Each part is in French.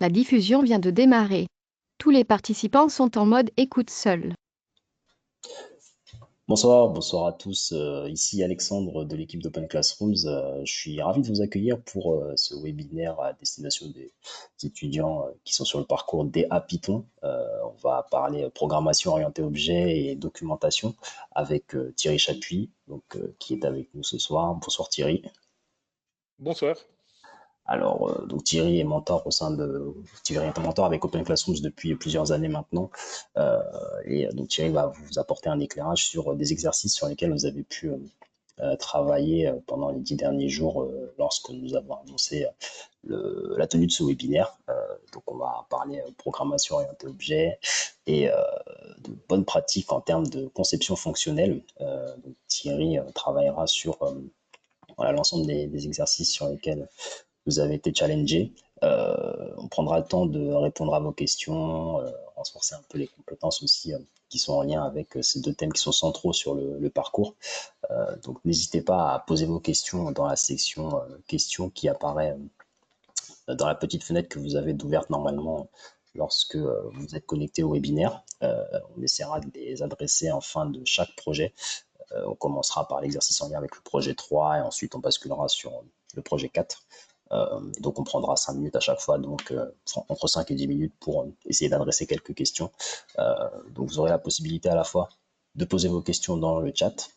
La diffusion vient de démarrer. Tous les participants sont en mode écoute seul. Bonsoir à tous. Ici Alexandre de l'équipe d'Open Classrooms. Je suis ravi de vous accueillir pour ce webinaire à destination des étudiants qui sont sur le parcours DA Python. On va parler programmation orientée objet et documentation avec Thierry Chapuis, qui est avec nous ce soir. Bonsoir Thierry. Bonsoir. Alors, donc Thierry est mentor Thierry est un mentor avec Open Classrooms depuis plusieurs années maintenant. Donc Thierry va vous apporter un éclairage sur des exercices sur lesquels vous avez pu travailler pendant les 10 derniers jours lorsque nous avons annoncé la tenue de ce webinaire. Donc on va parler programmation orientée objet et de bonnes pratiques en termes de conception fonctionnelle. Donc Thierry travaillera sur voilà, l'ensemble des exercices sur lesquels vous avez été challengé. On prendra le temps de répondre à vos questions, renforcer un peu les compétences aussi qui sont en lien avec ces deux thèmes qui sont centraux sur le parcours. Donc n'hésitez pas à poser vos questions dans la section questions qui apparaît dans la petite fenêtre que vous avez ouverte normalement lorsque vous êtes connecté au webinaire. On essaiera de les adresser en fin de chaque projet. On commencera par l'exercice en lien avec le projet 3 et ensuite on basculera sur le projet 4. Donc on prendra 5 minutes à chaque fois, donc entre 5 et 10 minutes pour essayer d'adresser quelques questions. Donc vous aurez la possibilité à la fois de poser vos questions dans le chat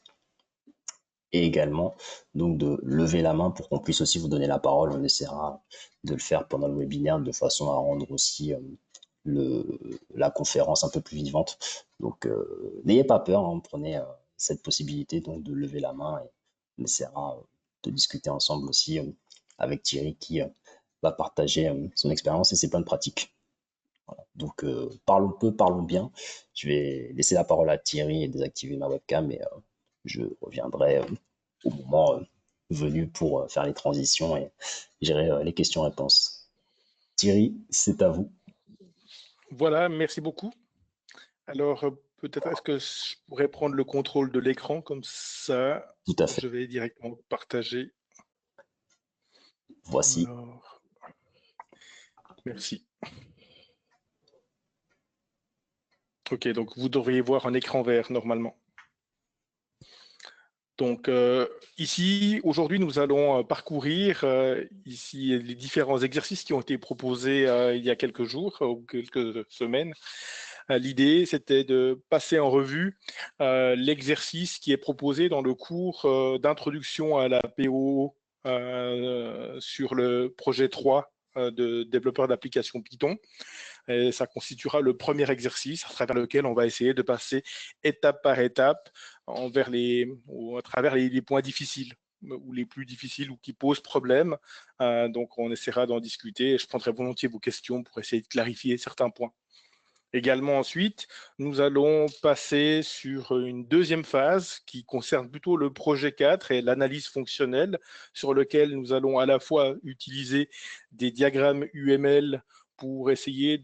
et également donc de lever la main pour qu'on puisse aussi vous donner la parole. On essaiera de le faire pendant le webinaire de façon à rendre aussi la conférence un peu plus vivante. Donc n'ayez pas peur, hein, prenez cette possibilité donc de lever la main et on essaiera de discuter ensemble aussi avec Thierry qui va partager son expérience et ses bonnes pratiques. Voilà. Donc parlons peu, parlons bien. Je vais laisser la parole à Thierry et désactiver ma webcam et je reviendrai au moment venu pour faire les transitions et gérer les questions-réponses. Thierry, c'est à vous. Voilà, merci beaucoup. Alors, peut-être est-ce que je pourrais prendre le contrôle de l'écran comme ça, Tout à fait. je vais directement partager. Voici. Alors, merci. Ok, donc vous devriez voir un écran vert normalement. Donc ici, aujourd'hui, nous allons parcourir ici les différents exercices qui ont été proposés il y a quelques jours ou quelques semaines. L'idée, c'était de passer en revue l'exercice qui est proposé dans le cours d'introduction à la PO sur le projet 3 de développeur d'applications Python. Et ça constituera le premier exercice à travers lequel on va essayer de passer étape par étape ou à travers les points difficiles ou les plus difficiles ou qui posent problème. Donc, on essaiera d'en discuter et je prendrai volontiers vos questions pour essayer de clarifier certains points. Également ensuite, nous allons passer sur une deuxième phase qui concerne plutôt le projet 4 et l'analyse fonctionnelle sur lequel nous allons à la fois utiliser des diagrammes UML pour essayer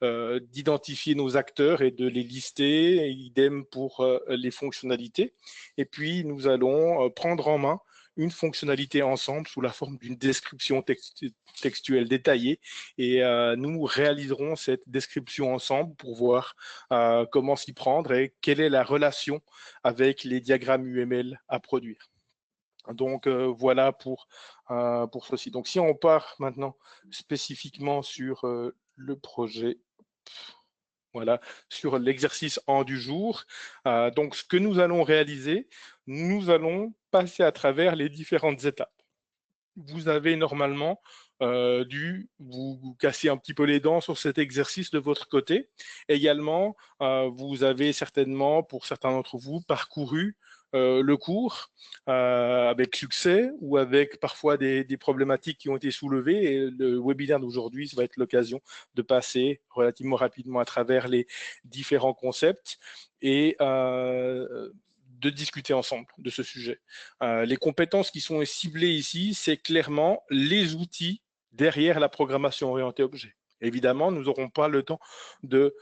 d'identifier nos acteurs et de les lister, et idem pour les fonctionnalités. Et puis, nous allons prendre en main une fonctionnalité ensemble sous la forme d'une description textuelle détaillée et nous réaliserons cette description ensemble pour voir comment s'y prendre et quelle est la relation avec les diagrammes UML à produire. Donc voilà pour ceci. Donc si on part maintenant spécifiquement sur le projet, voilà, sur l'exercice 1 du jour. Donc ce que nous allons réaliser, nous allons passer à travers les différentes étapes. Vous avez normalement dû vous casser un petit peu les dents sur cet exercice de votre côté. Également, vous avez certainement, pour certains d'entre vous, parcouru le cours avec succès ou avec parfois des problématiques qui ont été soulevées. Et le webinaire d'aujourd'hui, ça va être l'occasion de passer relativement rapidement à travers les différents concepts et de discuter ensemble de ce sujet. Les compétences qui sont ciblées ici, c'est clairement les outils derrière la programmation orientée objet. Évidemment, nous n'aurons pas le temps de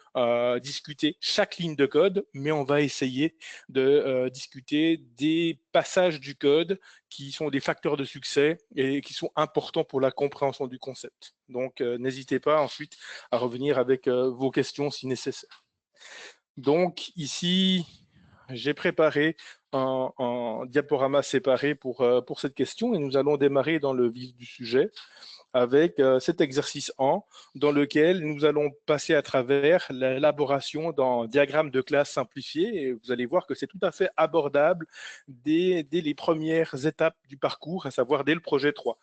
discuter chaque ligne de code, mais on va essayer de discuter des passages du code qui sont des facteurs de succès et qui sont importants pour la compréhension du concept. Donc, n'hésitez pas ensuite à revenir avec vos questions si nécessaire. Donc, ici, j'ai préparé un diaporama séparé pour cette question et nous allons démarrer dans le vif du sujet avec cet exercice 1 dans lequel nous allons passer à travers l'élaboration d'un diagramme de classe simplifié et vous allez voir que c'est tout à fait abordable dès les premières étapes du parcours, à savoir dès le projet 3.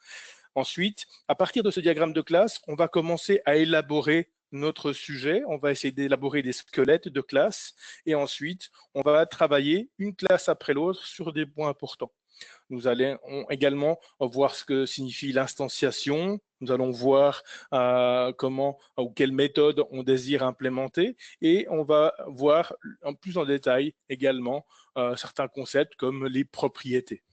Ensuite, à partir de ce diagramme de classe, on va commencer à élaborer notre sujet, on va essayer d'élaborer des squelettes de classe et ensuite, on va travailler une classe après l'autre sur des points importants. Nous allons également voir ce que signifie l'instanciation. Nous allons voir comment ou quelle méthode on désire implémenter et on va voir en plus en détail également certains concepts comme les propriétés.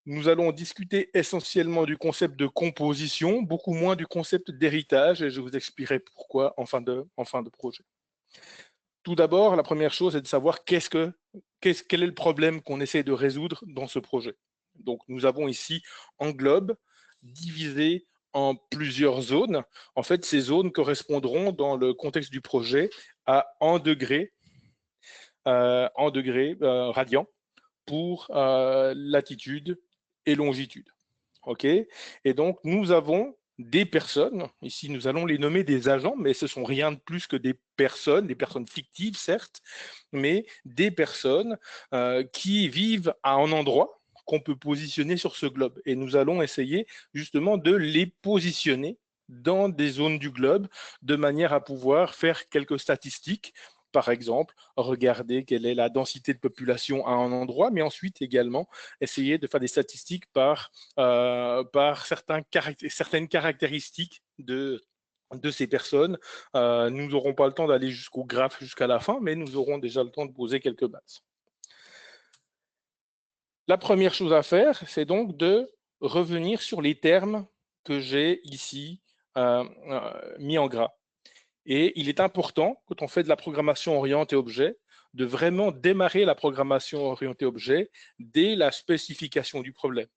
Nous allons discuter essentiellement du concept de composition, beaucoup moins du concept d'héritage et je vous expliquerai pourquoi en fin de projet. Tout d'abord, la première chose est de savoir quel est le problème qu'on essaie de résoudre dans ce projet. Donc, nous avons ici un globe divisé en plusieurs zones. En fait, ces zones correspondront dans le contexte du projet à 1 degré radian pour latitude et longitude. OK ? Et donc, nous avons des personnes, ici nous allons les nommer des agents, mais ce sont rien de plus que des personnes fictives certes, mais des personnes qui vivent à un endroit qu'on peut positionner sur ce globe. Et nous allons essayer justement de les positionner dans des zones du globe de manière à pouvoir faire quelques statistiques. Par exemple, regarder quelle est la densité de population à un endroit, mais ensuite également essayer de faire des statistiques par certaines caractéristiques de ces personnes. Nous n'aurons pas le temps d'aller jusqu'au graphe jusqu'à la fin, mais nous aurons déjà le temps de poser quelques bases. La première chose à faire, c'est donc de revenir sur les termes que j'ai ici mis en gras. Et il est important, quand on fait de la programmation orientée objet, de vraiment démarrer la programmation orientée objet dès la spécification du problème.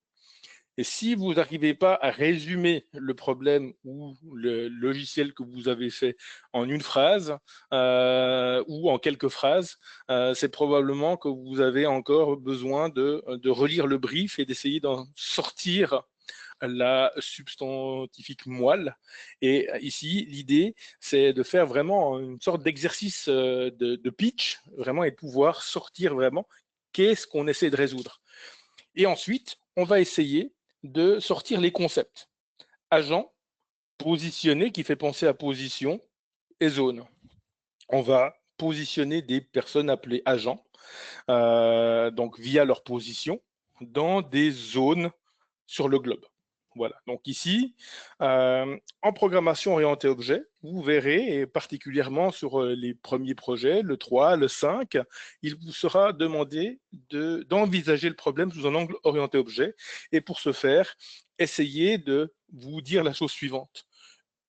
Et si vous n'arrivez pas à résumer le problème ou le logiciel que vous avez fait en une phrase ou en quelques phrases, c'est probablement que vous avez encore besoin de relire le brief et d'essayer d'en sortir la substantifique moelle. Et ici, l'idée, c'est de faire vraiment une sorte d'exercice de pitch, vraiment, et de pouvoir sortir vraiment qu'est-ce qu'on essaie de résoudre. Et ensuite, on va essayer de sortir les concepts. Agent, positionné, qui fait penser à position, et zone. On va positionner des personnes appelées agents, donc via leur position, dans des zones sur le globe. Voilà, donc ici, en programmation orientée objet, vous verrez, et particulièrement sur les premiers projets, le 3, le 5, il vous sera demandé d'envisager le problème sous un angle orienté objet. Et pour ce faire, essayez de vous dire la chose suivante.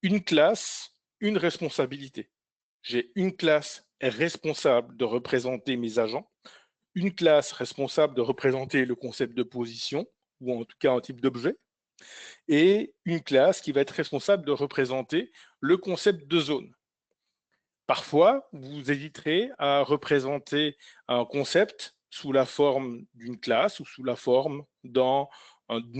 Une classe, une responsabilité. J'ai une classe responsable de représenter mes agents, une classe responsable de représenter le concept de position, ou en tout cas un type d'objet, et une classe qui va être responsable de représenter le concept de zone. Parfois, vous hésiterez à représenter un concept sous la forme d'une classe ou sous la forme d'un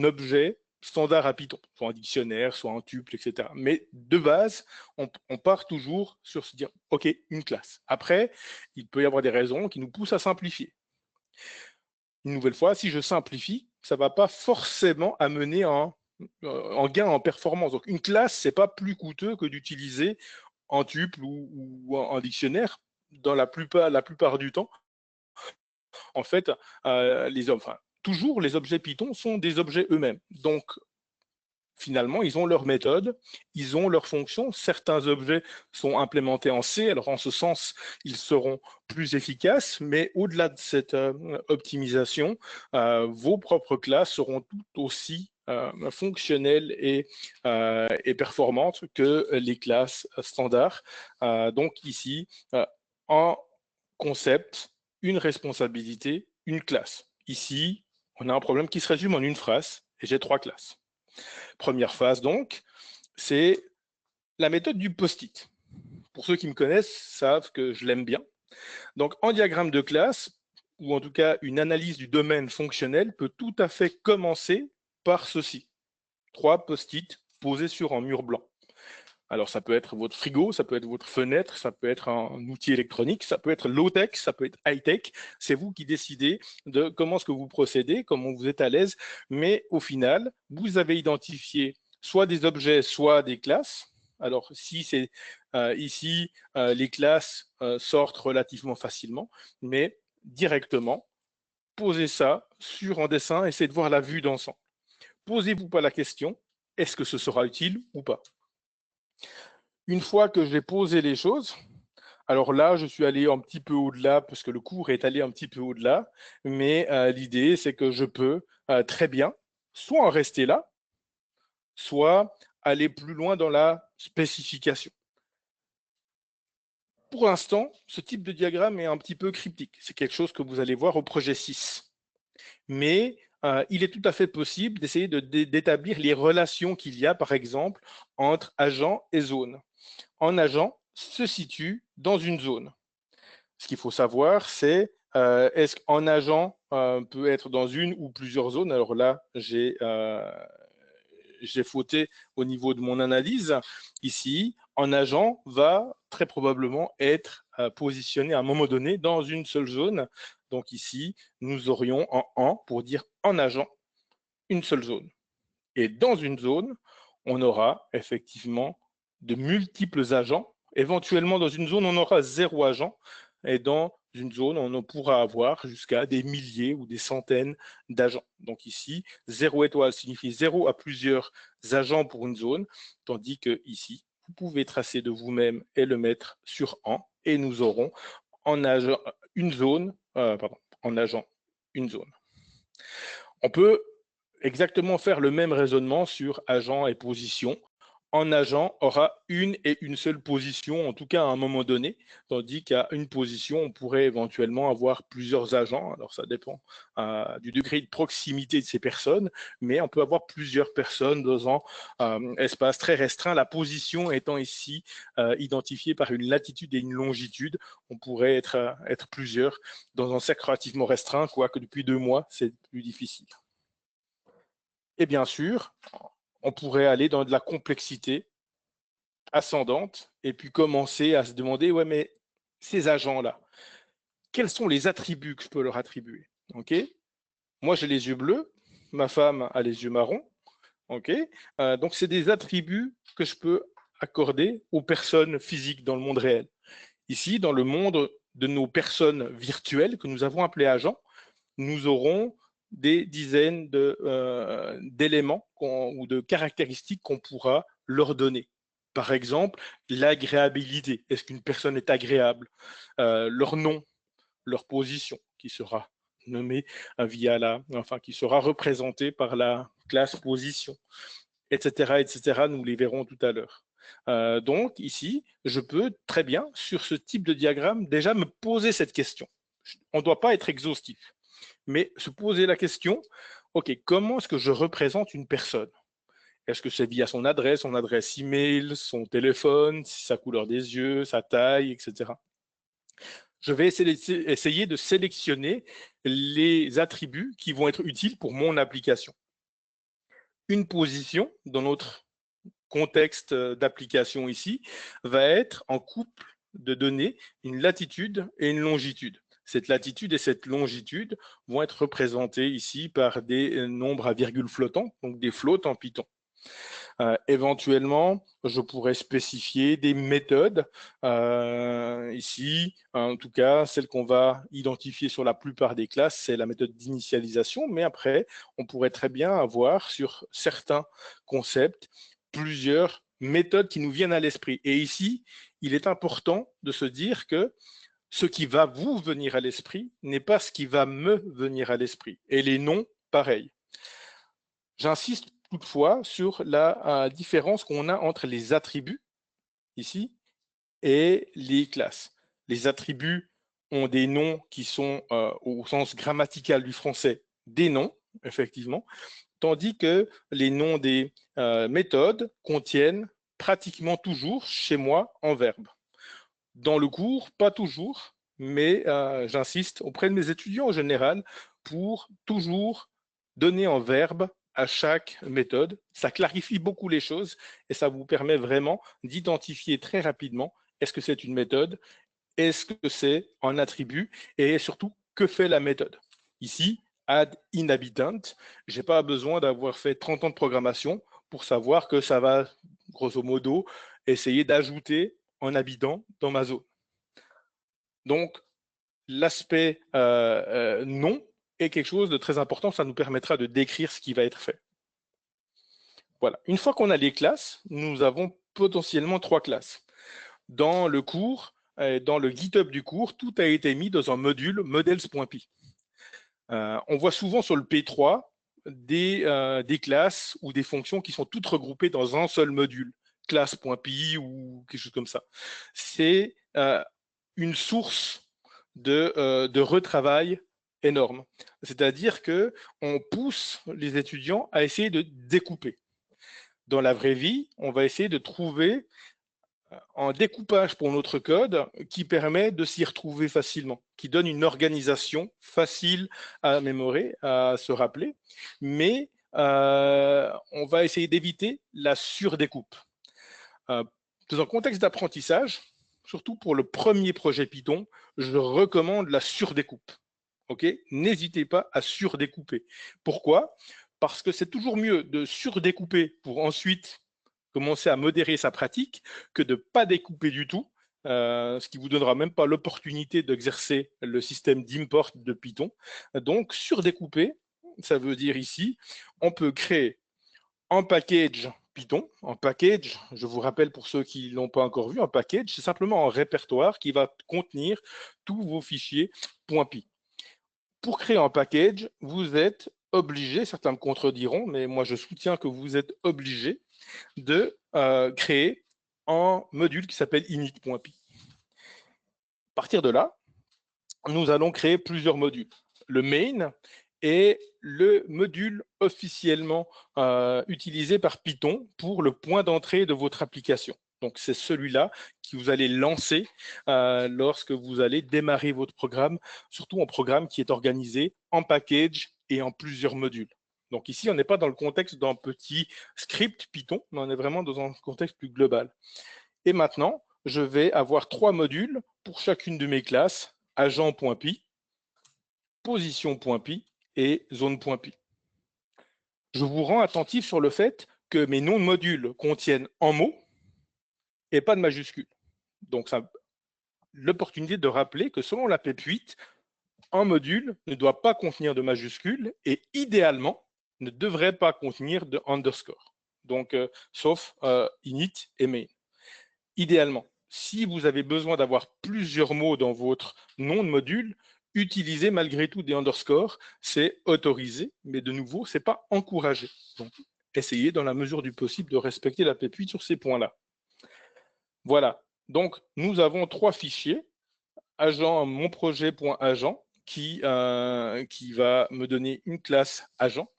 objet standard à Python, soit un dictionnaire, soit un tuple, etc. Mais de base, on part toujours sur se dire, OK, une classe. Après, il peut y avoir des raisons qui nous poussent à simplifier. Une nouvelle fois, si je simplifie, ça ne va pas forcément amener en gain en performance. Donc, une classe, ce n'est pas plus coûteux que d'utiliser un tuple ou un dictionnaire dans la plupart du temps. En fait, toujours les objets Python sont des objets eux-mêmes. Donc, finalement, ils ont leur méthode, ils ont leur fonction. Certains objets sont implémentés en C, alors en ce sens, ils seront plus efficaces, mais au-delà de cette optimisation, vos propres classes seront tout aussi fonctionnelle et performante que les classes standards. Donc ici, en concept, une responsabilité, une classe. Ici, on a un problème qui se résume en une phrase et j'ai 3 classes. Première phase donc, c'est la méthode du post-it. Pour ceux qui me connaissent, savent que je l'aime bien. Donc en diagramme de classe, ou en tout cas une analyse du domaine fonctionnel peut tout à fait commencer par ceci. 3 post-it posés sur un mur blanc. Alors ça peut être votre frigo, ça peut être votre fenêtre, ça peut être un outil électronique, ça peut être low-tech, ça peut être high-tech. C'est vous qui décidez de comment est-ce que vous procédez, comment vous êtes à l'aise. Mais au final, vous avez identifié soit des objets, soit des classes. Alors si c'est ici, les classes sortent relativement facilement, mais directement, posez ça sur un dessin, essayez de voir la vue d'ensemble. Posez-vous pas la question, est-ce que ce sera utile ou pas? Une fois que j'ai posé les choses, alors là, je suis allé un petit peu au-delà, parce que le cours est allé un petit peu au-delà, mais l'idée, c'est que je peux très bien soit en rester là, soit aller plus loin dans la spécification. Pour l'instant, ce type de diagramme est un petit peu cryptique. C'est quelque chose que vous allez voir au projet 6. Mais il est tout à fait possible d'essayer d'établir les relations qu'il y a, par exemple, entre agent et zone. Un agent se situe dans une zone. Ce qu'il faut savoir, c'est est-ce qu'un agent peut être dans une ou plusieurs zones? Alors là, j'ai fauté au niveau de mon analyse. Ici, un agent va très probablement être positionné à un moment donné dans une seule zone. Donc ici, nous aurions en pour dire en agent, une seule zone. Et dans une zone, on aura effectivement de multiples agents. Éventuellement, dans une zone, on aura 0 agent. Et dans une zone, on pourra avoir jusqu'à des milliers ou des centaines d'agents. Donc ici, 0 étoile signifie 0 à plusieurs agents pour une zone, tandis que ici, vous pouvez tracer de vous-même et le mettre sur en, et nous aurons en agent une zone, en agent une zone. On peut exactement faire le même raisonnement sur agent et position. Un agent aura une et une seule position, en tout cas à un moment donné, tandis qu'à une position, on pourrait éventuellement avoir plusieurs agents. Alors ça dépend du degré de proximité de ces personnes, mais on peut avoir plusieurs personnes dans un espace très restreint. La position étant ici identifiée par une latitude et une longitude, on pourrait être plusieurs dans un cercle relativement restreint, quoique depuis 2 mois, c'est plus difficile. Et bien sûr, on pourrait aller dans de la complexité ascendante et puis commencer à se demander, ouais, mais ces agents-là, quels sont les attributs que je peux leur attribuer? Moi, j'ai les yeux bleus, ma femme a les yeux marrons. Donc, c'est des attributs que je peux accorder aux personnes physiques dans le monde réel. Ici, dans le monde de nos personnes virtuelles que nous avons appelées agents, nous aurons des dizaines d'éléments ou de caractéristiques qu'on pourra leur donner. Par exemple, l'agréabilité. Est-ce qu'une personne est agréable? Leur nom, leur position, qui sera nommée qui sera représentée par la classe position, etc., etc. Nous les verrons tout à l'heure. Donc ici, je peux très bien, sur ce type de diagramme, déjà me poser cette question. On ne doit pas être exhaustif, mais se poser la question, OK, comment est-ce que je représente une personne? Est-ce que c'est via son adresse email, son téléphone, sa couleur des yeux, sa taille, etc. Je vais essayer de sélectionner les attributs qui vont être utiles pour mon application. Une position, dans notre contexte d'application ici, va être en couple de données une latitude et une longitude. Cette latitude et cette longitude vont être représentées ici par des nombres à virgule flottants, donc des flottes en Python. Éventuellement, je pourrais spécifier des méthodes. Ici, en tout cas, celle qu'on va identifier sur la plupart des classes, c'est la méthode d'initialisation. Mais après, on pourrait très bien avoir sur certains concepts plusieurs méthodes qui nous viennent à l'esprit. Et ici, il est important de se dire que ce qui va vous venir à l'esprit n'est pas ce qui va me venir à l'esprit. Et les noms, pareil. J'insiste toutefois sur la différence qu'on a entre les attributs, ici, et les classes. Les attributs ont des noms qui sont, au sens grammatical du français, des noms, effectivement, tandis que les noms des méthodes contiennent pratiquement toujours, chez moi, en verbe. Dans le cours, pas toujours, mais j'insiste auprès de mes étudiants en général pour toujours donner en verbe à chaque méthode. Ça clarifie beaucoup les choses et ça vous permet vraiment d'identifier très rapidement est-ce que c'est une méthode, est-ce que c'est un attribut et surtout que fait la méthode. Ici, add inhabitant, je n'ai pas besoin d'avoir fait 30 ans de programmation pour savoir que ça va, grosso modo, essayer d'ajouter un habitant dans ma zone. Donc, l'aspect nom est quelque chose de très important, ça nous permettra de décrire ce qui va être fait. Voilà. Une fois qu'on a les classes, nous avons potentiellement 3 classes. Dans le cours, dans le GitHub du cours, tout a été mis dans un module models.py. On voit souvent sur le P3 des classes ou des fonctions qui sont toutes regroupées dans un seul module, classe.py ou quelque chose comme ça. C'est une source de retravail énorme. C'est-à-dire qu'on pousse les étudiants à essayer de découper. Dans la vraie vie, on va essayer de trouver un découpage pour notre code qui permet de s'y retrouver facilement, qui donne une organisation facile à mémorer, à se rappeler, mais on va essayer d'éviter la surdécoupe. Dans un contexte d'apprentissage, surtout pour le premier projet Python, je recommande la surdécoupe. N'hésitez pas à surdécouper. Pourquoi? Parce que c'est toujours mieux de surdécouper pour ensuite commencer à modérer sa pratique que de ne pas découper du tout, ce qui ne vous donnera même pas l'opportunité d'exercer le système d'import de Python. Donc, surdécouper, ça veut dire ici, on peut créer un package Python. Un package, je vous rappelle pour ceux qui ne l'ont pas encore vu, un package, c'est simplement un répertoire qui va contenir tous vos fichiers .py. Pour créer un package, vous êtes obligé, certains me contrediront, mais moi je soutiens que vous êtes obligé de créer un module qui s'appelle init.py. À partir de là, nous allons créer plusieurs modules. Le main est le module officiellement utilisé par Python pour le point d'entrée de votre application. Donc, c'est celui-là que vous allez lancer lorsque vous allez démarrer votre programme, surtout un programme qui est organisé en package et en plusieurs modules. Donc ici, on n'est pas dans le contexte d'un petit script Python, mais on est vraiment dans un contexte plus global. Et maintenant, je vais avoir 3 modules pour chacune de mes classes, agent.py, position.py et zone.py. Je vous rends attentif sur le fait que mes noms de modules contiennent un mot et pas de majuscule. Donc, l'opportunité de rappeler que selon la PEP 8, un module ne doit pas contenir de majuscules et idéalement ne devrait pas contenir de underscore. Donc, sauf init et main. Idéalement, si vous avez besoin d'avoir plusieurs mots dans votre nom de module, utilisez malgré tout des underscores, c'est autorisé, mais de nouveau, ce n'est pas encouragé. Donc, essayez dans la mesure du possible de respecter la PEP 8 sur ces points-là. Voilà, donc nous avons 3 fichiers, agent monprojet.agent, qui va me donner une classe agent.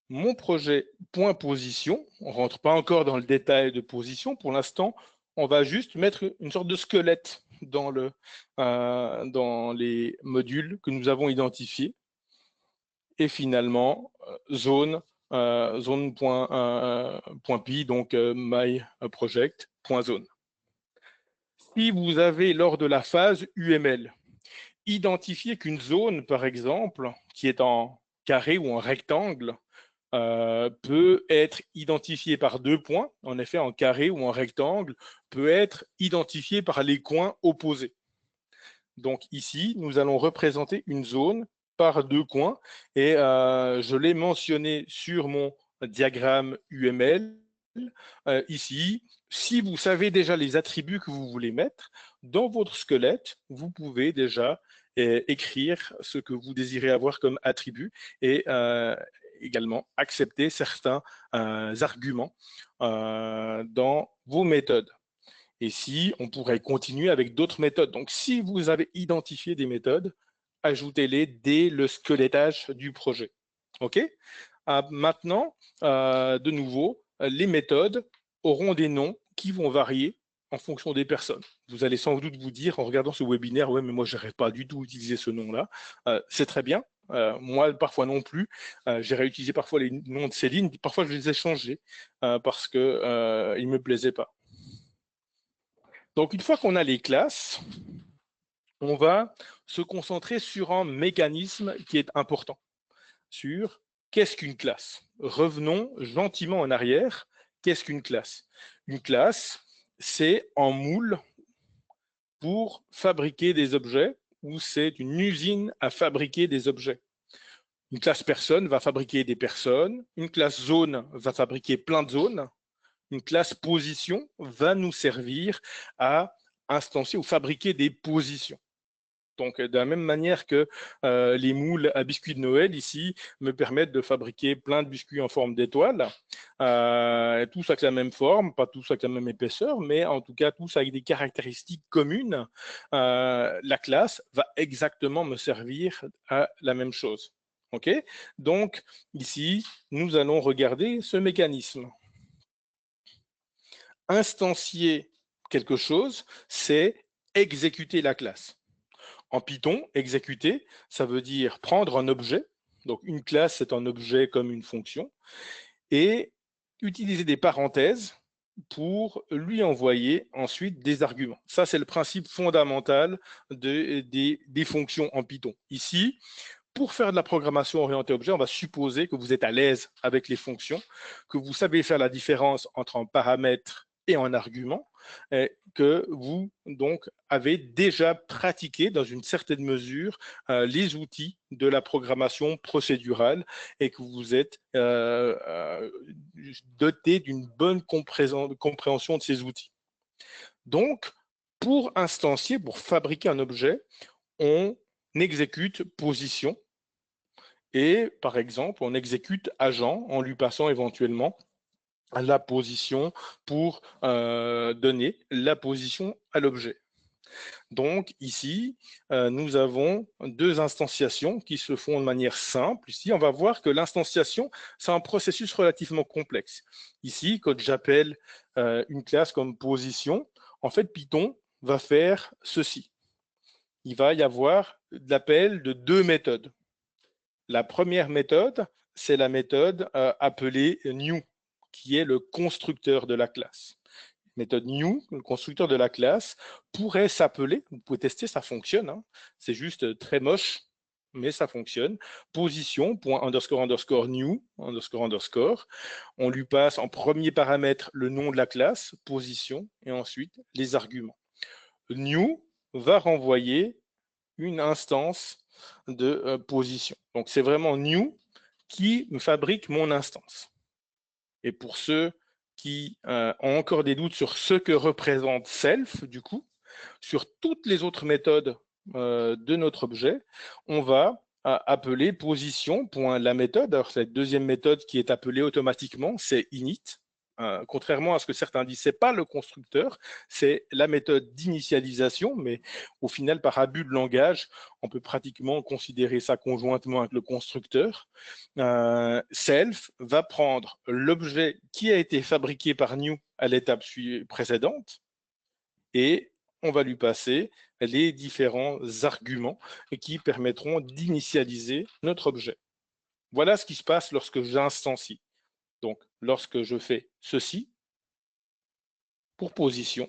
Mon projet.position, on ne rentre pas encore dans le détail de position. Pour l'instant, on va juste mettre une sorte de squelette dans les modules que nous avons identifiés. Et finalement, zone.py, donc myproject.zone. Si vous avez, lors de la phase UML, identifié qu'une zone, par exemple, qui est en carré ou en rectangle, peut être identifié par 2 points. En effet, en carré ou en rectangle peut être identifié par les coins opposés. Donc ici, nous allons représenter une zone par 2 coins et je l'ai mentionné sur mon diagramme UML. Ici, si vous savez déjà les attributs que vous voulez mettre, dans votre squelette, vous pouvez déjà écrire ce que vous désirez avoir comme attribut et également accepter certains arguments dans vos méthodes. Et si on pourrait continuer avec d'autres méthodes. Donc, si vous avez identifié des méthodes, ajoutez-les dès le squelettage du projet. OK? Maintenant, de nouveau, les méthodes auront des noms qui vont varier en fonction des personnes. Vous allez sans doute vous dire en regardant ce webinaire, ouais, mais moi, je n'aurais pas du tout utilisé ce nom-là. C'est très bien. Moi, parfois non plus. J'ai réutilisé parfois les noms de Céline. Parfois, je les ai changés parce qu'ils ne me plaisaient pas. Donc, une fois qu'on a les classes, on va se concentrer sur un mécanisme qui est important, sur qu'est-ce qu'une classe. Revenons gentiment en arrière. Qu'est-ce qu'une classe? Une classe, c'est un moule pour fabriquer des objets ou c'est une usine à fabriquer des objets. Une classe personne va fabriquer des personnes. Une classe zone va fabriquer plein de zones. Une classe position va nous servir à instancier ou fabriquer des positions. Donc, de la même manière que les moules à biscuits de Noël ici me permettent de fabriquer plein de biscuits en forme d'étoile, tous avec la même forme, pas tous avec la même épaisseur, mais en tout cas tous avec des caractéristiques communes, la classe va exactement me servir à la même chose. OK? Donc, ici, nous allons regarder ce mécanisme. Instancier quelque chose, c'est exécuter la classe. En Python, exécuter, ça veut dire prendre un objet. Donc, une classe, c'est un objet comme une fonction. Et utiliser des parenthèses pour lui envoyer ensuite des arguments. Ça, c'est le principe fondamental des fonctions en Python. Ici, pour faire de la programmation orientée objet, on va supposer que vous êtes à l'aise avec les fonctions, que vous savez faire la différence entre un paramètre et un argument, que vous donc avez déjà pratiqué dans une certaine mesure les outils de la programmation procédurale et que vous êtes doté d'une bonne compréhension de ces outils. Donc, pour instancier, pour fabriquer un objet, on exécute position et, par exemple, on exécute agent en lui passant éventuellement la position pour donner la position à l'objet. Donc ici, nous avons deux instantiations qui se font de manière simple. Ici, on va voir que l'instanciation, c'est un processus relativement complexe. Ici, quand j'appelle une classe comme position, en fait, Python va faire ceci. Il va y avoir l'appel de deux méthodes. La première méthode, c'est la méthode appelée new, qui est le constructeur de la classe. Méthode new, le constructeur de la classe, pourrait s'appeler, vous pouvez tester, ça fonctionne, hein, c'est juste très moche, mais ça fonctionne, position, .__new, __, on lui passe en premier paramètre le nom de la classe, position, et ensuite les arguments. New va renvoyer une instance de position. Donc, c'est vraiment new qui me fabrique mon instance. Et pour ceux qui ont encore des doutes sur ce que représente self, du coup, sur toutes les autres méthodes de notre objet, on va appeler position.la méthode. Alors, cette deuxième méthode qui est appelée automatiquement, c'est init. Contrairement à ce que certains disent, ce n'est pas le constructeur, c'est la méthode d'initialisation, mais au final, par abus de langage, on peut pratiquement considérer ça conjointement avec le constructeur. Self va prendre l'objet qui a été fabriqué par new à l'étape précédente et on va lui passer les différents arguments qui permettront d'initialiser notre objet. Voilà ce qui se passe lorsque j'instancie. Donc, lorsque je fais ceci, pour position,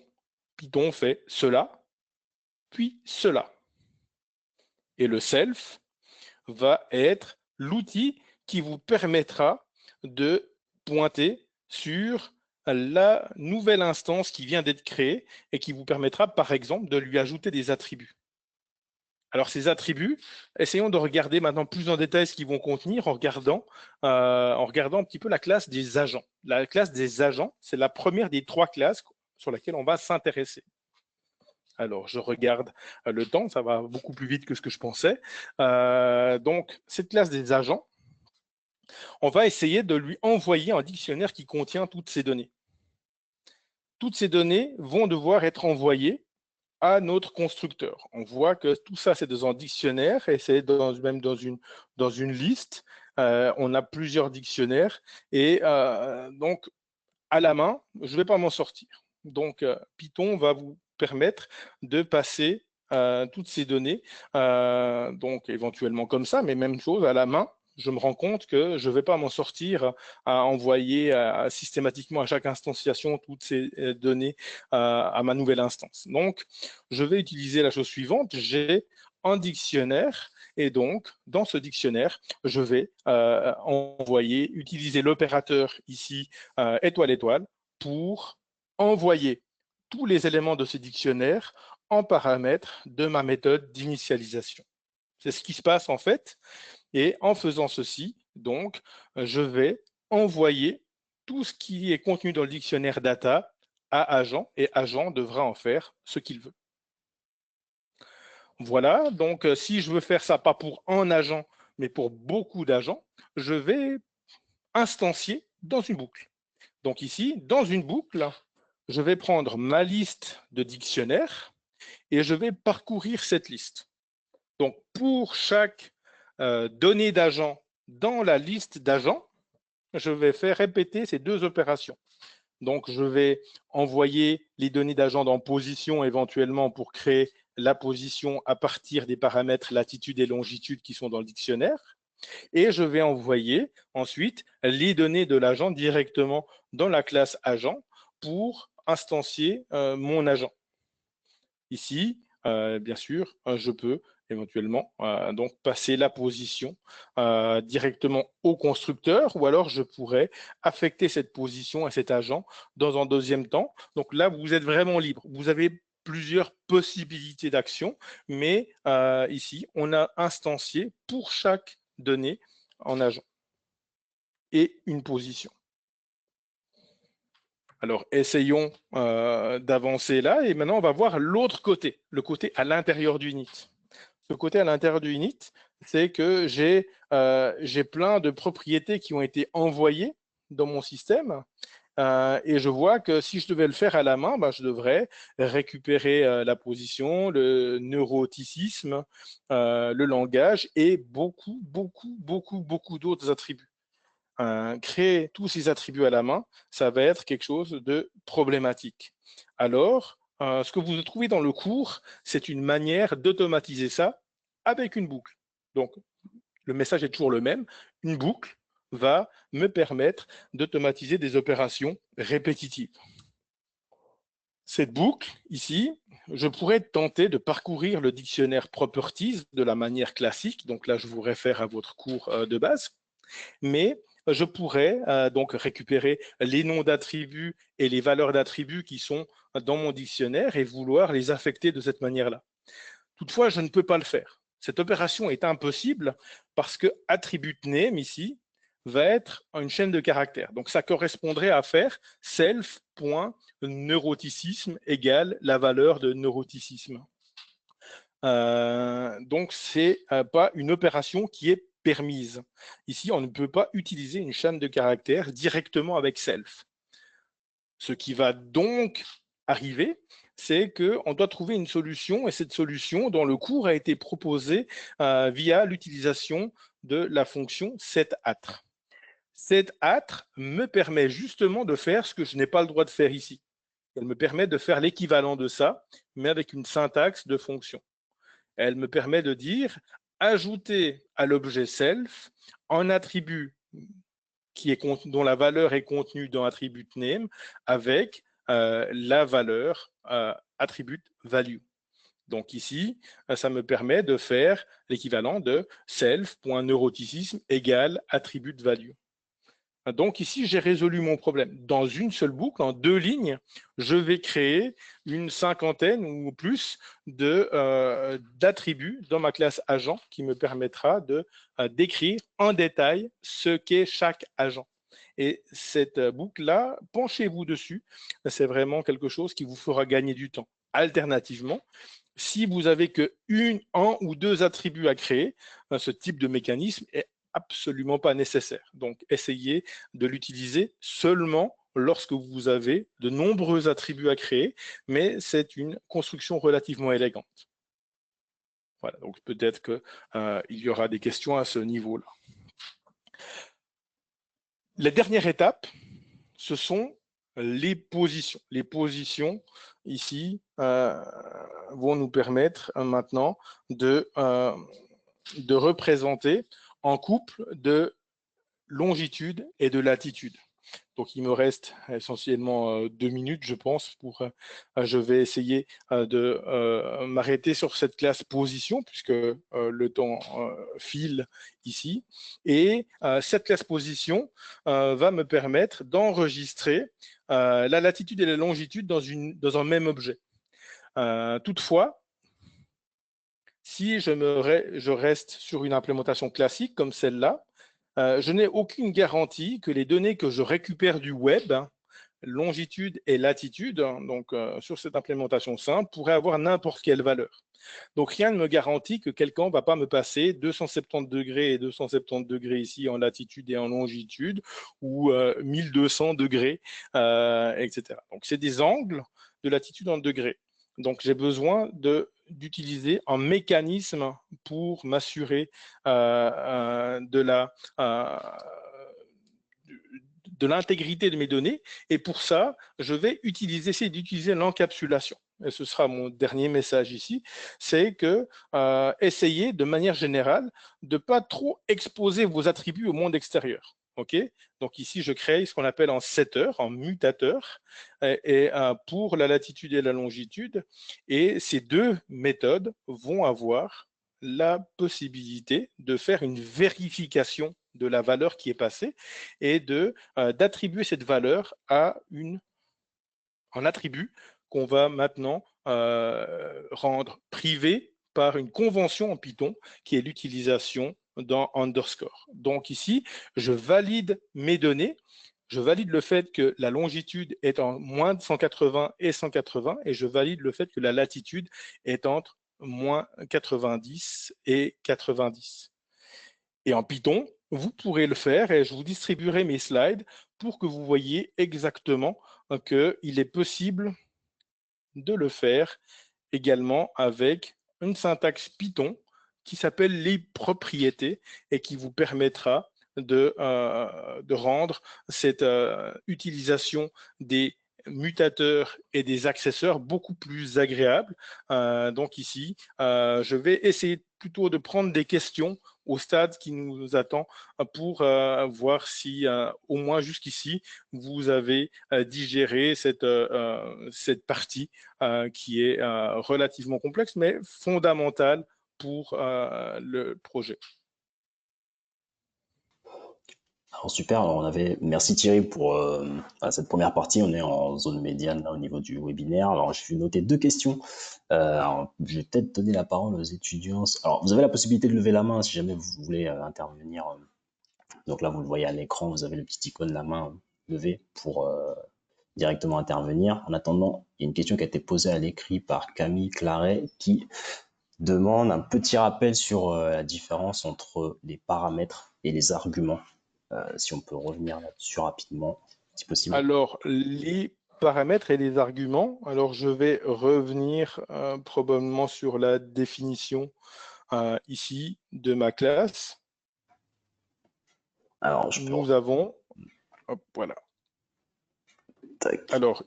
Python fait cela, puis cela. Et le self va être l'outil qui vous permettra de pointer sur la nouvelle instance qui vient d'être créée et qui vous permettra, par exemple, de lui ajouter des attributs. Alors, ces attributs, essayons de regarder maintenant plus en détail ce qu'ils vont contenir en regardant un petit peu la classe des agents. La classe des agents, c'est la première des trois classes sur laquelle on va s'intéresser. Alors, je regarde le temps, ça va beaucoup plus vite que ce que je pensais. Donc, cette classe des agents, on va essayer de lui envoyer un dictionnaire qui contient toutes ces données. Toutes ces données vont devoir être envoyées à notre constructeur. On voit que tout ça, c'est dans un dictionnaire et c'est même dans une liste. On a plusieurs dictionnaires et donc, à la main, je ne vais pas m'en sortir. Donc, Python va vous permettre de passer toutes ces données, donc éventuellement comme ça, mais même chose à la main. Je me rends compte que je ne vais pas m'en sortir à envoyer systématiquement à chaque instanciation toutes ces données à ma nouvelle instance. Donc, je vais utiliser la chose suivante. J'ai un dictionnaire et donc, dans ce dictionnaire, je vais utiliser l'opérateur ici, étoile, étoile, pour envoyer tous les éléments de ce dictionnaire en paramètres de ma méthode d'initialisation. C'est ce qui se passe en fait. Et en faisant ceci, donc, je vais envoyer tout ce qui est contenu dans le dictionnaire data à agent et agent devra en faire ce qu'il veut. Voilà, donc si je veux faire ça pas pour un agent, mais pour beaucoup d'agents, je vais instancier dans une boucle. Donc ici, dans une boucle, je vais prendre ma liste de dictionnaires et je vais parcourir cette liste. Donc pour chaque donnée d'agent dans la liste d'agents, je vais faire répéter ces deux opérations. Donc je vais envoyer les données d'agent dans position éventuellement pour créer la position à partir des paramètres latitude et longitude qui sont dans le dictionnaire. Et je vais envoyer ensuite les données de l'agent directement dans la classe agent pour instancier mon agent. Ici, bien sûr, je peux éventuellement donc passer la position directement au constructeur ou alors je pourrais affecter cette position à cet agent dans un deuxième temps. Donc là, vous êtes vraiment libre. Vous avez plusieurs possibilités d'action, mais ici, on a instancié pour chaque donnée en agent et une position. Alors, essayons d'avancer là et maintenant, on va voir l'autre côté, le côté à l'intérieur du init. Ce côté à l'intérieur du init, c'est que j'ai plein de propriétés qui ont été envoyées dans mon système et je vois que si je devais le faire à la main, je devrais récupérer la position, le neuroticisme, le langage et beaucoup d'autres attributs. Créer tous ces attributs à la main, ça va être quelque chose de problématique. Alors, ce que vous trouvez dans le cours, c'est une manière d'automatiser ça avec une boucle. Donc, le message est toujours le même. Une boucle va me permettre d'automatiser des opérations répétitives. Cette boucle, ici, je pourrais tenter de parcourir le dictionnaire properties de la manière classique. Donc là, je vous réfère à votre cours de base. Mais je pourrais donc récupérer les noms d'attributs et les valeurs d'attributs qui sont dans mon dictionnaire et vouloir les affecter de cette manière-là. Toutefois, je ne peux pas le faire. Cette opération est impossible parce que attribute name ici va être une chaîne de caractères. Donc, ça correspondrait à faire self.neuroticisme égale la valeur de neuroticisme. Donc, ce n'est pas une opération qui est permise. Ici, on ne peut pas utiliser une chaîne de caractères directement avec self. Ce qui va donc arriver, c'est qu'on doit trouver une solution et cette solution, dans le cours, a été proposée via l'utilisation de la fonction setAtr. SetAtr me permet justement de faire ce que je n'ai pas le droit de faire ici. Elle me permet de faire l'équivalent de ça, mais avec une syntaxe de fonction. Elle me permet de dire ajouter à l'objet self un attribut dont la valeur est contenue dans attribute name avec la valeur attribute value. Donc ici, ça me permet de faire l'équivalent de self.neuroticisme égale attribute value. Donc ici, j'ai résolu mon problème. Dans une seule boucle, en 2 lignes, je vais créer une cinquantaine ou plus d'attributs dans ma classe agent qui me permettra de décrire en détail ce qu'est chaque agent. Et cette boucle-là, penchez-vous dessus. C'est vraiment quelque chose qui vous fera gagner du temps. Alternativement, si vous avez que un ou deux attributs à créer, ce type de mécanisme est absolument pas nécessaire. Donc, essayez de l'utiliser seulement lorsque vous avez de nombreux attributs à créer, mais c'est une construction relativement élégante. Voilà, donc peut-être qu'il y aura des questions à ce niveau-là. La dernière étape, ce sont les positions. Les positions, ici, vont nous permettre maintenant de représenter en couple de longitude et de latitude. Donc, il me reste essentiellement 2 minutes, je pense, je vais essayer de m'arrêter sur cette classe position, puisque le temps file ici. Et cette classe position va me permettre d'enregistrer la latitude et la longitude dans un même objet. Toutefois, si je reste sur une implémentation classique comme celle-là, je n'ai aucune garantie que les données que je récupère du web, longitude et latitude, donc sur cette implémentation simple, pourraient avoir n'importe quelle valeur. Donc rien ne me garantit que quelqu'un ne va pas me passer 270 degrés et 270 degrés ici en latitude et en longitude, ou 1200 degrés, etc. Donc c'est des angles de latitude en degrés. Donc j'ai besoin d'utiliser un mécanisme pour m'assurer de l'intégrité de mes données. Et pour ça, je vais essayer d'utiliser l'encapsulation. Et ce sera mon dernier message ici, c'est que essayez de manière générale de ne pas trop exposer vos attributs au monde extérieur. Okay, donc ici, je crée ce qu'on appelle un setter, un mutateur, pour la latitude et la longitude. Et ces deux méthodes vont avoir la possibilité de faire une vérification de la valeur qui est passée et d'attribuer cette valeur à un attribut qu'on va maintenant rendre privé par une convention en Python qui est l'utilisation d'un underscore. Donc ici, je valide mes données, je valide le fait que la longitude est en moins de 180 et 180 et je valide le fait que la latitude est entre moins 90 et 90. Et en Python, vous pourrez le faire et je vous distribuerai mes slides pour que vous voyez exactement qu'il est possible de le faire également avec une syntaxe Python qui s'appelle les propriétés et qui vous permettra de rendre cette utilisation des mutateurs et des accesseurs beaucoup plus agréable. Donc ici, je vais essayer plutôt de prendre des questions au stade qui nous attend pour voir si, au moins jusqu'ici, vous avez digéré cette partie qui est relativement complexe, mais fondamentale pour le projet. Alors super, alors merci Thierry pour cette première partie. On est en zone médiane là, au niveau du webinaire. Alors je vais noter 2 questions. Alors, je vais peut-être donner la parole aux étudiants. Alors vous avez la possibilité de lever la main si jamais vous voulez intervenir. Donc là vous le voyez à l'écran, vous avez le petit icône de la main levée pour directement intervenir. En attendant, il y a une question qui a été posée à l'écrit par Camille Claret qui demande un petit rappel sur la différence entre les paramètres et les arguments. Si on peut revenir là-dessus rapidement, si possible. Alors, les paramètres et les arguments, alors je vais revenir probablement sur la définition ici de ma classe. Alors, nous avons, hop, voilà. Tac. Alors,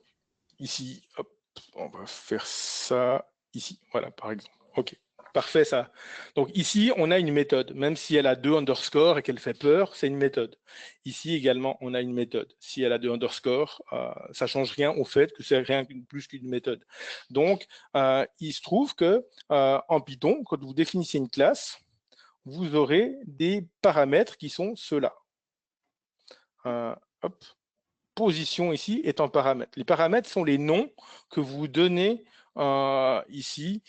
ici, hop, on va faire ça ici, voilà, par exemple. OK, parfait ça. Donc ici, on a une méthode, même si elle a 2 underscores et qu'elle fait peur, c'est une méthode. Ici également, on a une méthode. Si elle a 2 underscores, ça ne change rien au fait que c'est rien plus qu'une méthode. Donc, il se trouve que en Python, quand vous définissez une classe, vous aurez des paramètres qui sont ceux-là. Hop. Position ici est un paramètre. Les paramètres sont les noms que vous donnez ici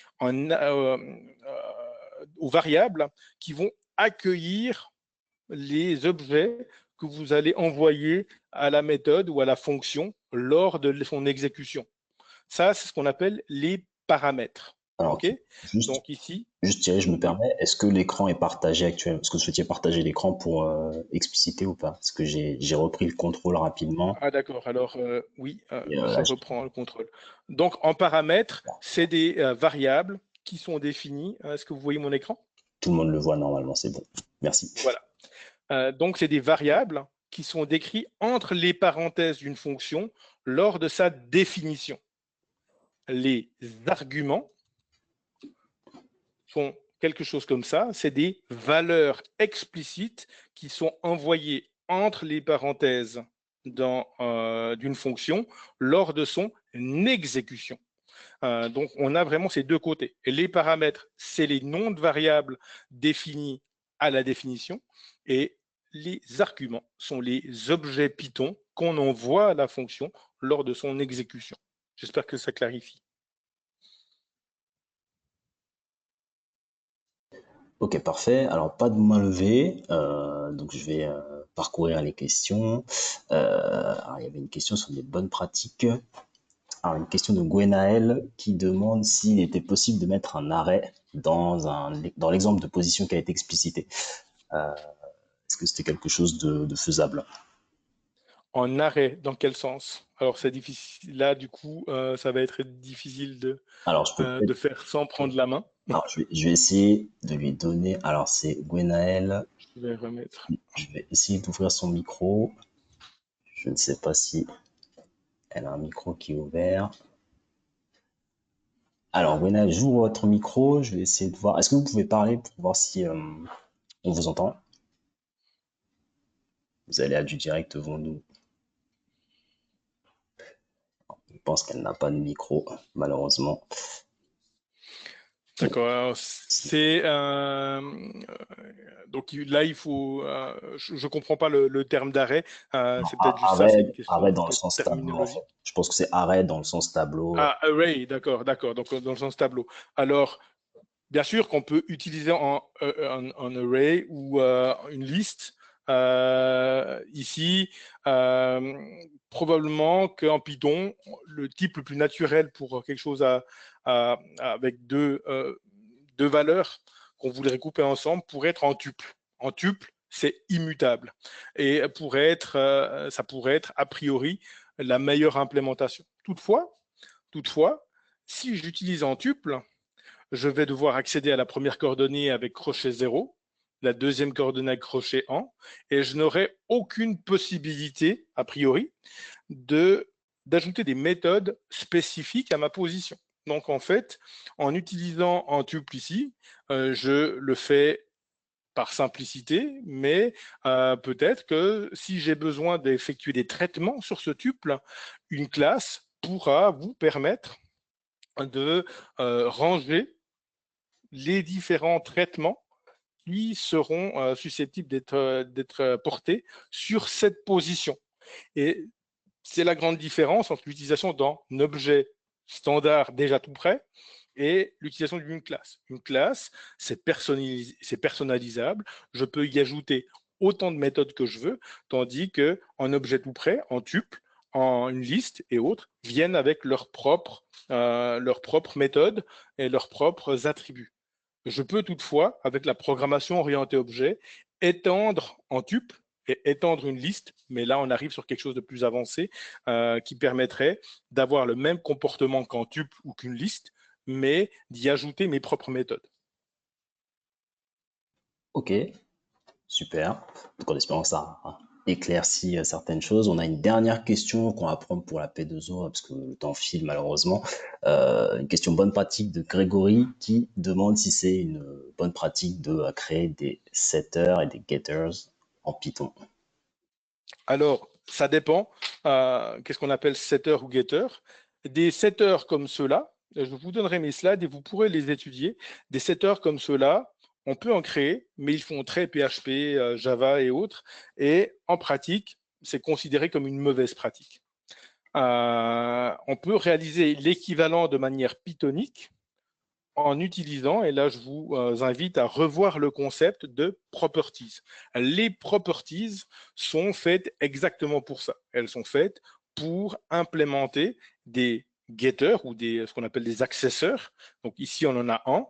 aux variables qui vont accueillir les objets que vous allez envoyer à la méthode ou à la fonction lors de son exécution. Ça, c'est ce qu'on appelle les paramètres. Alors, OK? juste, Donc ici, juste Thierry, je me oui. permets, est-ce que l'écran est partagé actuellement? Est-ce que vous souhaitiez partager l'écran pour expliciter ou pas? Parce que j'ai repris le contrôle rapidement. Ah d'accord, alors oui, Et, je là, reprends le contrôle. Donc en paramètres, c'est des variables qui sont définies. Est-ce que vous voyez mon écran? tout le monde le voit normalement, c'est bon. Merci. Voilà. Donc c'est des variables qui sont décrites entre les parenthèses d'une fonction lors de sa définition. Les arguments sont quelque chose comme ça, c'est des valeurs explicites qui sont envoyées entre les parenthèses d'une fonction lors de son exécution. Donc, on a vraiment ces deux côtés. Et les paramètres, c'est les noms de variables définis à la définition, et les arguments sont les objets Python qu'on envoie à la fonction lors de son exécution. J'espère que ça clarifie. Ok, parfait. Alors, pas de main levée. Donc, je vais parcourir les questions. Alors, il y avait une question sur les bonnes pratiques. Alors, une question de Gwenaël qui demande s'il était possible de mettre un arrêt dans l'exemple de position qui a été explicité. Est-ce que c'était quelque chose de faisable? En arrêt, dans quel sens? Alors, c'est difficile. Là, du coup, ça va être difficile Alors, je peux de peut-être. faire sans prendre la main. Alors, je vais essayer de lui donner. Alors, c'est Gwenaël. Je vais remettre. Je vais essayer d'ouvrir son micro. Je ne sais pas si elle a un micro qui est ouvert. Alors, Gwenaël, j'ouvre votre micro. Je vais essayer de voir. Est-ce que vous pouvez parler pour voir si on vous entend? Vous allez à du direct devant nous. Je pense qu'elle n'a pas de micro, malheureusement. D'accord. C'est donc là il faut. Je comprends pas le terme d'arrêt. C'est peut-être juste ça. C'est une Arrêt question dans le peut-être sens tableau, en fait. terminologique. Je pense que c'est arrêt dans le sens tableau. Ah, array, d'accord, d'accord. Donc dans le sens tableau. Alors bien sûr qu'on peut utiliser un array ou une liste. Ici, probablement qu'en Python, le type le plus naturel pour quelque chose avec deux valeurs qu'on voudrait couper ensemble pourrait être en tuple. En tuple, c'est immutable. Et ça pourrait être a priori la meilleure implémentation. Toutefois, si j'utilise en tuple, je vais devoir accéder à la première coordonnée avec crochet 0, la deuxième coordonnée avec crochet 1, et je n'aurai aucune possibilité, a priori, d'ajouter des méthodes spécifiques à ma position. Donc en fait, en utilisant un tuple ici, je le fais par simplicité, mais peut-être que si j'ai besoin d'effectuer des traitements sur ce tuple, une classe pourra vous permettre de ranger les différents traitements qui seront susceptibles d'être portés sur cette position. Et c'est la grande différence entre l'utilisation d'un objet standard déjà tout prêt et l'utilisation d'une classe. Une classe, c'est personnalisable. Je peux y ajouter autant de méthodes que je veux, tandis qu'un objet tout prêt, en tuple, en une liste et autres, viennent avec leurs propres méthodes et leurs propres attributs. Je peux toutefois, avec la programmation orientée objet, étendre en tuple et étendre une liste, mais là on arrive sur quelque chose de plus avancé qui permettrait d'avoir le même comportement qu'en tuple ou qu'une liste, mais d'y ajouter mes propres méthodes. Ok, super. Donc, en espérant que ça éclaircit certaines choses. On a une dernière question qu'on va prendre pour la P2O, parce que le temps file malheureusement. Une question bonne pratique de Grégory qui demande si c'est une bonne pratique de créer des setters et des getters en Python. Alors, ça dépend. Qu'est-ce qu'on appelle setter ou getter? Des setters comme ceux-là, je vous donnerai mes slides et vous pourrez les étudier. Des setters comme ceux-là, on peut en créer, mais ils font très PHP, Java et autres. Et en pratique, c'est considéré comme une mauvaise pratique. On peut réaliser l'équivalent de manière pythonique en utilisant, et là je vous invite à revoir le concept de properties. Les properties sont faites exactement pour ça. Elles sont faites pour implémenter des getters ou ce qu'on appelle des accesseurs. Donc ici, on en a un.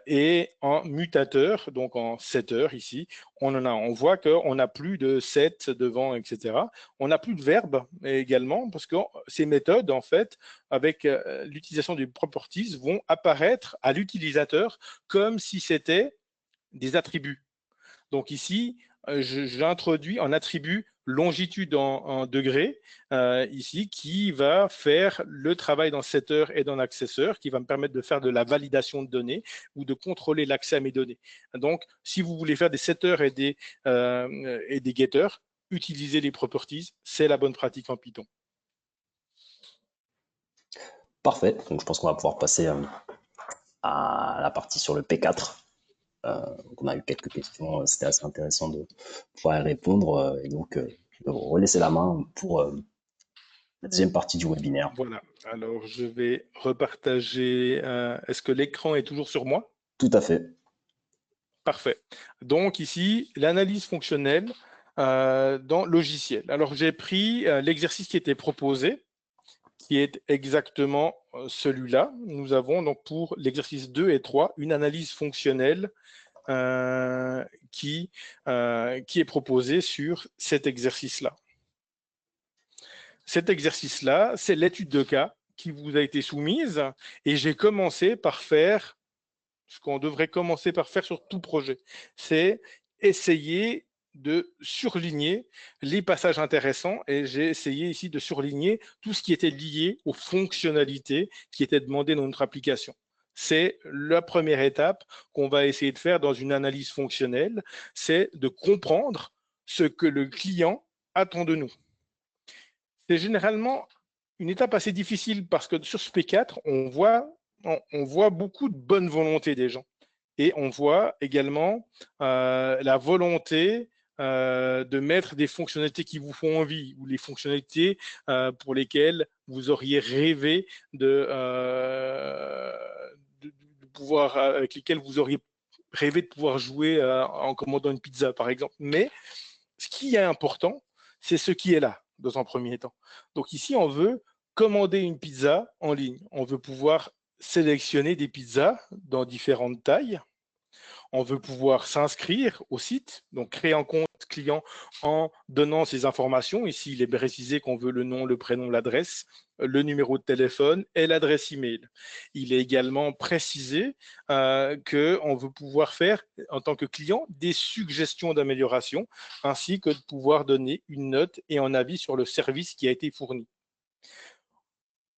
Et en mutateur, donc en setter ici, on voit qu'on n'a plus de set devant, etc. On n'a plus de verbe également parce que ces méthodes, en fait, avec l'utilisation des properties, vont apparaître à l'utilisateur comme si c'était des attributs. Donc ici, j'introduis un attribut longitude en degrés, ici, qui va faire le travail dans setter et dans accesseur, qui va me permettre de faire de la validation de données ou de contrôler l'accès à mes données. Donc, si vous voulez faire des setters et des getters, utilisez les properties, c'est la bonne pratique en Python. Parfait, donc je pense qu'on va pouvoir passer à la partie sur le P4. On a eu quelques questions, c'était assez intéressant de pouvoir y répondre. Et donc, je vais vous relaisser la main pour la deuxième partie du webinaire. Voilà, alors je vais repartager. Est-ce que l'écran est toujours sur moi? Tout à fait. Parfait. Donc ici, l'analyse fonctionnelle dans logiciel. Alors j'ai pris l'exercice qui était proposé, qui est exactement celui-là. Nous avons donc pour l'exercice 2 et 3 une analyse fonctionnelle qui est proposée sur cet exercice-là. Cet exercice-là, c'est l'étude de cas qui vous a été soumise et j'ai commencé par faire ce qu'on devrait commencer par faire sur tout projet, c'est essayer de surligner les passages intéressants et j'ai essayé ici de surligner tout ce qui était lié aux fonctionnalités qui étaient demandées dans notre application. C'est la première étape qu'on va essayer de faire dans une analyse fonctionnelle, c'est de comprendre ce que le client attend de nous. C'est généralement une étape assez difficile parce que sur ce P4, on voit beaucoup de bonne volonté des gens. Et on voit également la volonté de mettre des fonctionnalités qui vous font envie ou les fonctionnalités pour lesquelles vous auriez rêvé de pouvoir, avec lesquelles vous auriez rêvé de pouvoir jouer en commandant une pizza, par exemple. Mais ce qui est important, c'est ce qui est là dans un premier temps. Donc ici, on veut commander une pizza en ligne. On veut pouvoir sélectionner des pizzas dans différentes tailles. On veut pouvoir s'inscrire au site, donc créer un compte client en donnant ces informations. Ici, il est précisé qu'on veut le nom, le prénom, l'adresse, le numéro de téléphone et l'adresse email. Il est également précisé qu'on veut pouvoir faire, en tant que client, des suggestions d'amélioration, ainsi que de pouvoir donner une note et un avis sur le service qui a été fourni.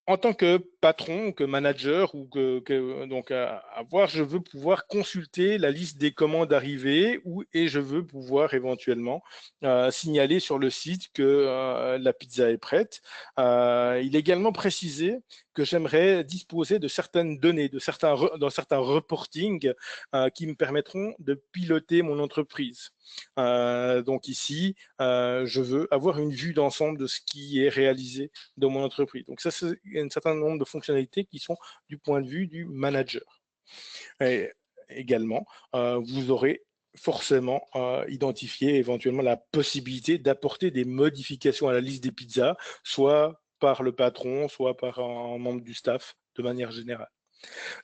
En tant que patron, que manager ou donc je veux pouvoir consulter la liste des commandes arrivées et je veux pouvoir éventuellement signaler sur le site que la pizza est prête. Il est également précisé que j'aimerais disposer de certaines données, dans certains reportings qui me permettront de piloter mon entreprise. Donc ici, je veux avoir une vue d'ensemble de ce qui est réalisé dans mon entreprise. Donc ça, c'est un certain nombre de fonctionnalités qui sont du point de vue du manager. Et également, vous aurez forcément identifié éventuellement la possibilité d'apporter des modifications à la liste des pizzas, soit par le patron, soit par un membre du staff de manière générale.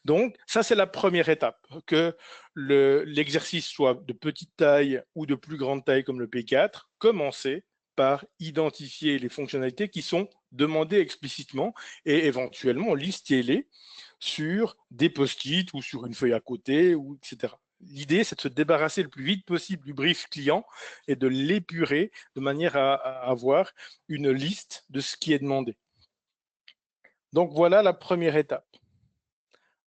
Donc, ça, c'est la première étape, que l'exercice soit de petite taille ou de plus grande taille comme le P4, commencez par identifier les fonctionnalités qui sont demandées explicitement et éventuellement listez-les sur des post-it ou sur une feuille à côté, etc. L'idée, c'est de se débarrasser le plus vite possible du brief client et de l'épurer de manière à avoir une liste de ce qui est demandé. Donc, voilà la première étape.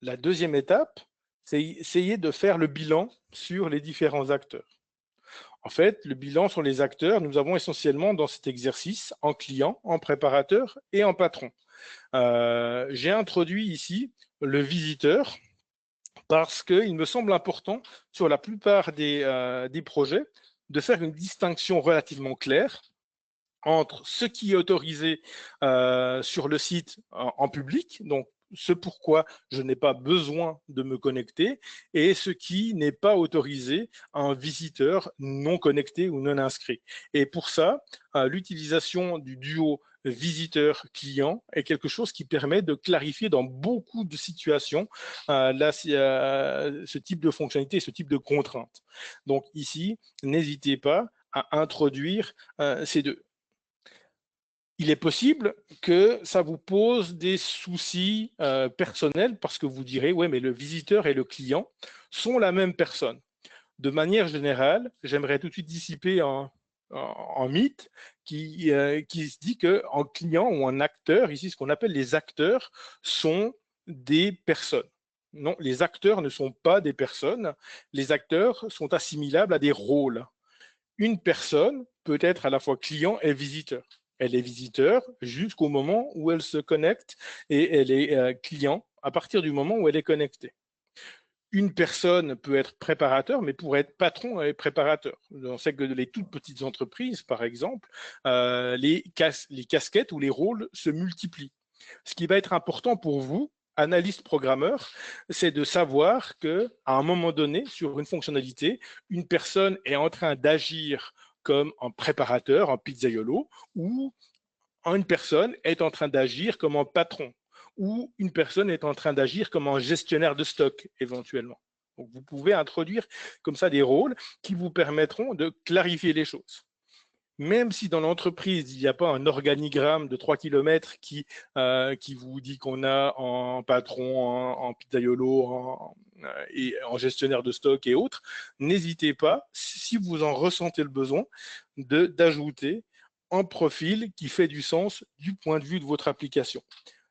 La deuxième étape, c'est essayer de faire le bilan sur les différents acteurs. En fait, le bilan sur les acteurs, nous avons essentiellement dans cet exercice en client, en préparateur et en patron. J'ai introduit ici le visiteur parce qu'il me semble important sur la plupart des projets de faire une distinction relativement claire entre ce qui est autorisé sur le site en public, donc ce pourquoi je n'ai pas besoin de me connecter, et ce qui n'est pas autorisé à un visiteur non connecté ou non inscrit. Et pour ça, l'utilisation du duo visiteur-client est quelque chose qui permet de clarifier dans beaucoup de situations ce type de fonctionnalité, ce type de contrainte. Donc ici, n'hésitez pas à introduire ces deux. Il est possible que ça vous pose des soucis personnels parce que vous direz, ouais, mais le visiteur et le client sont la même personne. De manière générale, j'aimerais tout de suite dissiper un mythe qui se dit qu'un client ou un acteur, ici ce qu'on appelle les acteurs, sont des personnes. Non, les acteurs ne sont pas des personnes. Les acteurs sont assimilables à des rôles. Une personne peut être à la fois client et visiteur. Elle est visiteur jusqu'au moment où elle se connecte et elle est client à partir du moment où elle est connectée. Une personne peut être préparateur, mais pour être patron et préparateur. On sait que les toutes petites entreprises, par exemple, les casquettes ou les rôles se multiplient. Ce qui va être important pour vous, analyste programmeur, c'est de savoir qu'à un moment donné, sur une fonctionnalité, une personne est en train d'agir comme un préparateur, un pizzaiolo, ou une personne est en train d'agir comme un patron, ou une personne est en train d'agir comme un gestionnaire de stock, éventuellement. Donc, vous pouvez introduire comme ça des rôles qui vous permettront de clarifier les choses. Même si dans l'entreprise, il n'y a pas un organigramme de 3 km qui vous dit qu'on a en patron, en pizzaiolo, et en gestionnaire de stock et autres, n'hésitez pas, si vous en ressentez le besoin, d'ajouter un profil qui fait du sens du point de vue de votre application.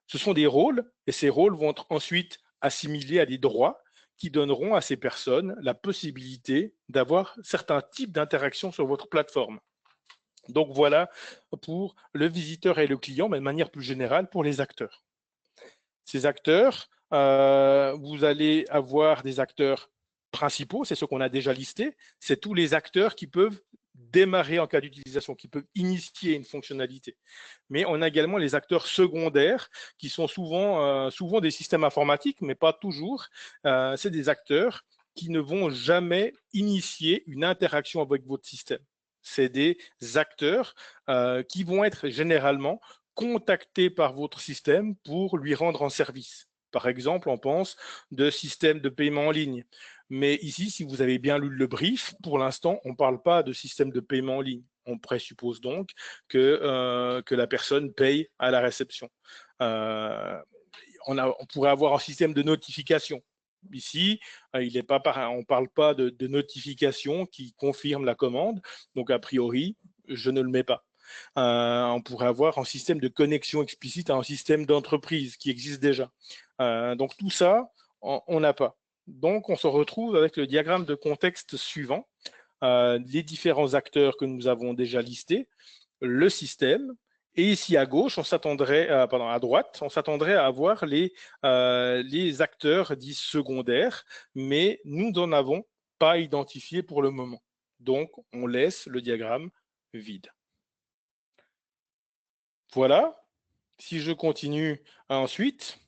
Ce sont des rôles, et ces rôles vont être ensuite assimilés à des droits qui donneront à ces personnes la possibilité d'avoir certains types d'interactions sur votre plateforme. Donc voilà pour le visiteur et le client, mais de manière plus générale pour les acteurs. Ces acteurs, vous allez avoir des acteurs principaux, c'est ce qu'on a déjà listé, c'est tous les acteurs qui peuvent démarrer en cas d'utilisation, qui peuvent initier une fonctionnalité. Mais on a également les acteurs secondaires qui sont souvent des systèmes informatiques, mais pas toujours. C'est des acteurs qui ne vont jamais initier une interaction avec votre système. C'est des acteurs qui vont être généralement contactés par votre système pour lui rendre un service. Par exemple, on pense de systèmes de paiement en ligne. Mais ici, si vous avez bien lu le brief, pour l'instant, on ne parle pas de système de paiement en ligne. On présuppose donc que la personne paye à la réception. On pourrait avoir un système de notification. Ici, on ne parle pas de notification qui confirme la commande, donc a priori, je ne le mets pas. On pourrait avoir un système de connexion explicite à un système d'entreprise qui existe déjà. Donc tout ça, on n'a pas. Donc on se retrouve avec le diagramme de contexte suivant, les différents acteurs que nous avons déjà listés, le système. Et ici à gauche, à droite, on s'attendrait à avoir les acteurs dits secondaires, mais nous n'en avons pas identifié pour le moment. Donc, on laisse le diagramme vide. Voilà. Si je continue ensuite,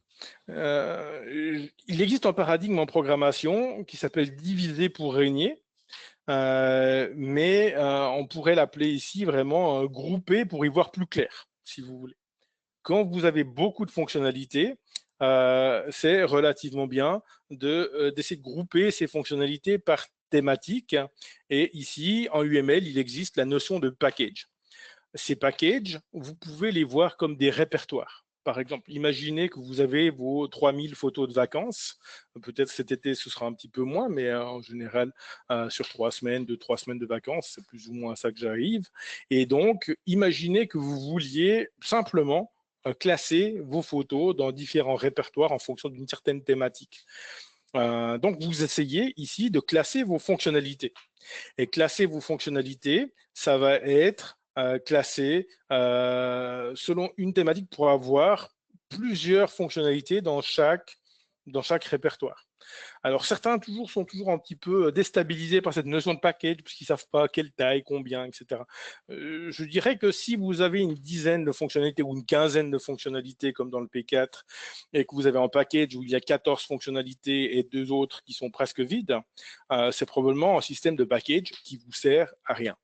il existe un paradigme en programmation qui s'appelle diviser pour régner. Mais on pourrait l'appeler ici vraiment grouper pour y voir plus clair, si vous voulez. Quand vous avez beaucoup de fonctionnalités, c'est relativement bien d'essayer de grouper ces fonctionnalités par thématique. Et ici, en UML, il existe la notion de package. Ces packages, vous pouvez les voir comme des répertoires. Par exemple, imaginez que vous avez vos 3000 photos de vacances. Peut-être cet été, ce sera un petit peu moins, mais en général, sur 3 semaines, 2-3 semaines de vacances, c'est plus ou moins à ça que j'arrive. Et donc, imaginez que vous vouliez simplement classer vos photos dans différents répertoires en fonction d'une certaine thématique. Donc, vous essayez ici de classer vos fonctionnalités. Et classer vos fonctionnalités, ça va être classé selon une thématique pour avoir plusieurs fonctionnalités dans chaque répertoire. Alors certains sont toujours un petit peu déstabilisés par cette notion de package puisqu'ils ne savent pas quelle taille, combien, etc. Je dirais que si vous avez une dizaine de fonctionnalités ou une quinzaine de fonctionnalités comme dans le P4 et que vous avez un package où il y a 14 fonctionnalités et 2 autres qui sont presque vides, c'est probablement un système de package qui vous sert à rien.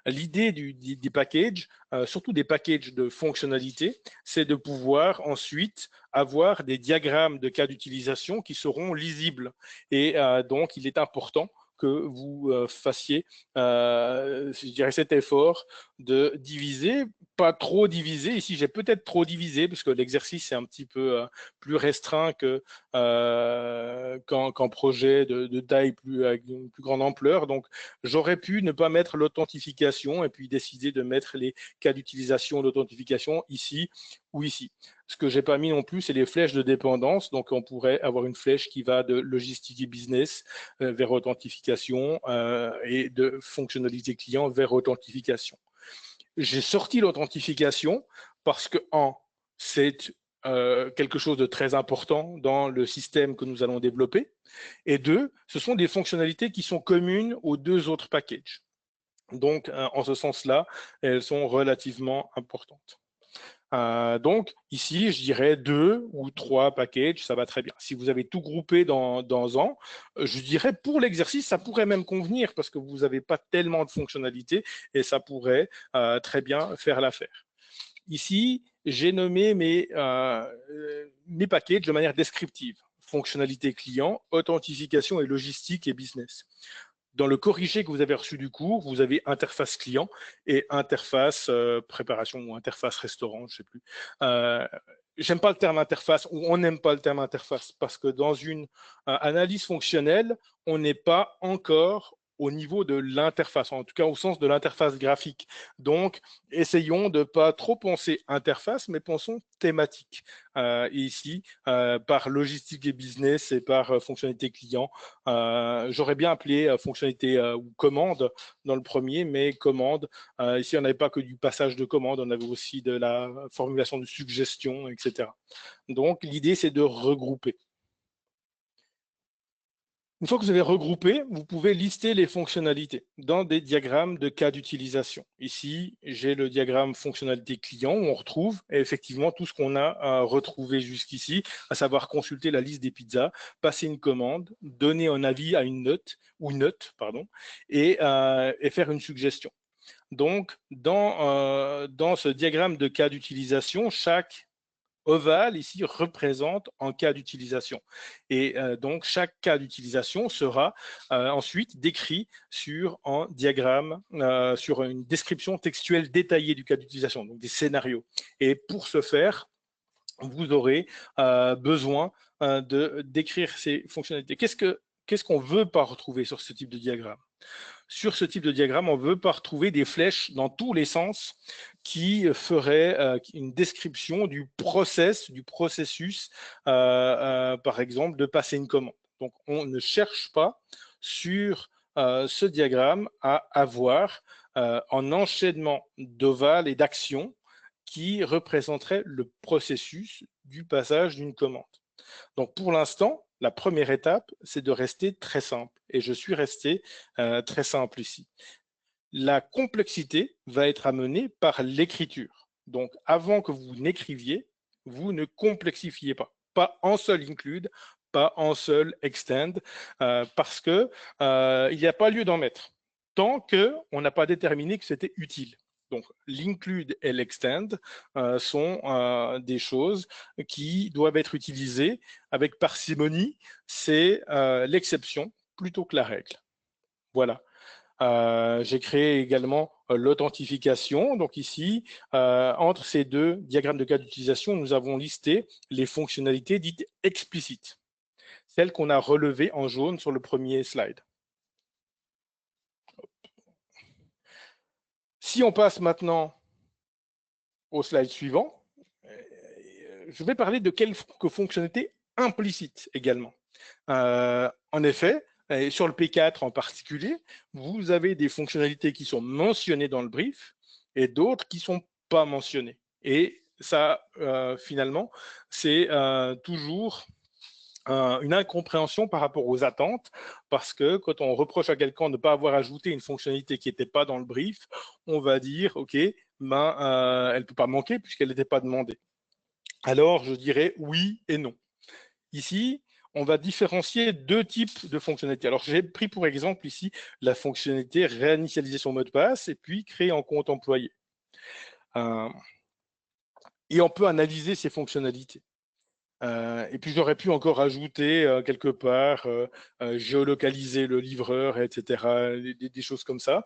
L'idée des packages, surtout des packages de fonctionnalités, c'est de pouvoir ensuite avoir des diagrammes de cas d'utilisation qui seront lisibles. Et donc, il est important que vous fassiez, je dirais, cet effort de diviser, pas trop diviser. Ici, j'ai peut-être trop divisé parce que l'exercice est un petit peu plus restreint qu'en projet de taille avec une plus grande ampleur. Donc, j'aurais pu ne pas mettre l'authentification et puis décider de mettre les cas d'utilisation d'authentification ici ou ici. Ce que j'ai pas mis non plus, c'est les flèches de dépendance. Donc, on pourrait avoir une flèche qui va de logistique et business vers authentification et de fonctionnalité client vers authentification. J'ai sorti l'authentification parce que, c'est quelque chose de très important dans le système que nous allons développer. Et deux, ce sont des fonctionnalités qui sont communes aux deux autres packages. Donc, en ce sens-là, elles sont relativement importantes. Donc, ici, je dirais 2 ou 3 packages, ça va très bien. Si vous avez tout groupé dans un, je dirais pour l'exercice, ça pourrait même convenir parce que vous n'avez pas tellement de fonctionnalités et ça pourrait très bien faire l'affaire. Ici, j'ai nommé mes packages de manière descriptive. Fonctionnalité client, authentification et logistique et business. Dans le corrigé que vous avez reçu du cours, vous avez interface client et interface préparation ou interface restaurant, je ne sais plus. J'aime pas le terme interface ou on n'aime pas le terme interface parce que dans une analyse fonctionnelle, on n'est pas encore au niveau de l'interface, en tout cas au sens de l'interface graphique. Donc, essayons de ne pas trop penser interface, mais pensons thématique. Et ici, par logistique et business et par fonctionnalité client, j'aurais bien appelé fonctionnalité ou commande dans le premier, mais commande, ici on n'avait pas que du passage de commande, on avait aussi de la formulation de suggestions, etc. Donc, l'idée, c'est de regrouper. Une fois que vous avez regroupé, vous pouvez lister les fonctionnalités dans des diagrammes de cas d'utilisation. Ici, j'ai le diagramme fonctionnalité client où on retrouve effectivement tout ce qu'on a retrouvé jusqu'ici, à savoir consulter la liste des pizzas, passer une commande, donner un avis à une note, et faire une suggestion. Donc, dans ce diagramme de cas d'utilisation, chaque ovale ici représente un cas d'utilisation. Et donc, chaque cas d'utilisation sera ensuite décrit sur un diagramme, sur une description textuelle détaillée du cas d'utilisation, donc des scénarios. Et pour ce faire, vous aurez besoin de décrire ces fonctionnalités. Qu'est-ce qu'on veut pas retrouver sur ce type de diagramme? Sur ce type de diagramme, on ne veut pas retrouver des flèches dans tous les sens qui feraient une description du processus, par exemple, de passer une commande. Donc, on ne cherche pas sur ce diagramme à avoir un enchaînement d'ovales et d'actions qui représenterait le processus du passage d'une commande. Donc, pour l'instant, la première étape, c'est de rester très simple. Et je suis resté très simple ici. La complexité va être amenée par l'écriture. Donc, avant que vous n'écriviez, vous ne complexifiez pas. Pas en seul include, pas en seul extend, parce qu'il n'y a pas lieu d'en mettre tant qu'on n'a pas déterminé que c'était utile. Donc, l'include et l'extend sont des choses qui doivent être utilisées avec parcimonie. C'est l'exception plutôt que la règle. Voilà. J'ai créé également l'authentification. Donc ici, entre ces deux diagrammes de cas d'utilisation, nous avons listé les fonctionnalités dites explicites, celles qu'on a relevées en jaune sur le premier slide. Si on passe maintenant au slide suivant, je vais parler de quelques fonctionnalités implicites également. En effet, et sur le P4 en particulier, vous avez des fonctionnalités qui sont mentionnées dans le brief et d'autres qui ne sont pas mentionnées. Et ça, finalement, c'est toujours une incompréhension par rapport aux attentes, parce que quand on reproche à quelqu'un de ne pas avoir ajouté une fonctionnalité qui n'était pas dans le brief, on va dire, OK, elle ne peut pas manquer puisqu'elle n'était pas demandée. Alors, je dirais oui et non. Ici, on va différencier deux types de fonctionnalités. Alors, j'ai pris pour exemple ici la fonctionnalité réinitialiser son mot de passe et puis créer un compte employé. Et on peut analyser ces fonctionnalités. Et puis j'aurais pu encore ajouter quelque part, géolocaliser le livreur, etc., des choses comme ça.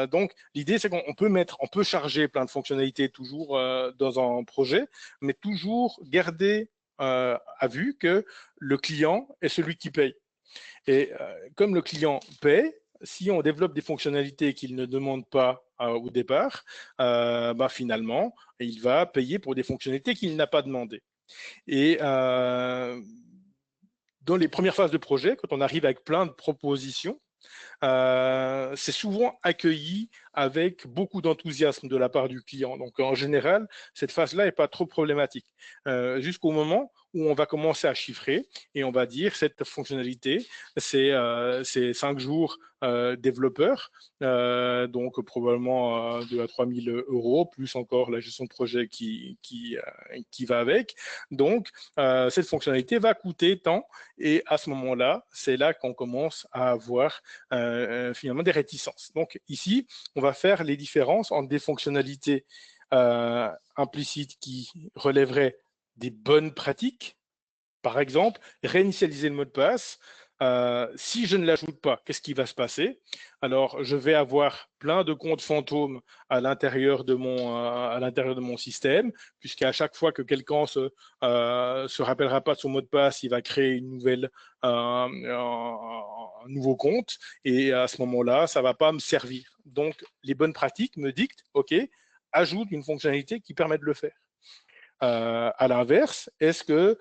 Donc l'idée c'est qu'on peut charger plein de fonctionnalités toujours dans un projet, mais toujours garder à vue que le client est celui qui paye. Et comme le client paie, si on développe des fonctionnalités qu'il ne demande pas au départ, finalement, il va payer pour des fonctionnalités qu'il n'a pas demandées. Et dans les premières phases de projet, quand on arrive avec plein de propositions, c'est souvent accueilli avec beaucoup d'enthousiasme de la part du client. Donc en général, cette phase-là n'est pas trop problématique. Jusqu'au moment où on va commencer à chiffrer et on va dire cette fonctionnalité, c'est 5 jours développeur, donc probablement 2 à 3 000 euros, plus encore la gestion de projet qui va avec. Donc cette fonctionnalité va coûter tant, et à ce moment-là, c'est là qu'on commence à avoir finalement des réticences. Donc ici, on va faire les différences entre des fonctionnalités implicites qui relèveraient des bonnes pratiques. Par exemple, réinitialiser le mot de passe. Si je ne l'ajoute pas, qu'est-ce qui va se passer? Alors, je vais avoir plein de comptes fantômes à l'intérieur de mon système, puisqu'à chaque fois que quelqu'un se rappellera pas de son mot de passe, il va créer un nouveau compte, et à ce moment-là, ça va pas me servir. Donc, les bonnes pratiques me dictent, OK, ajoute une fonctionnalité qui permet de le faire. À l'inverse, est-ce que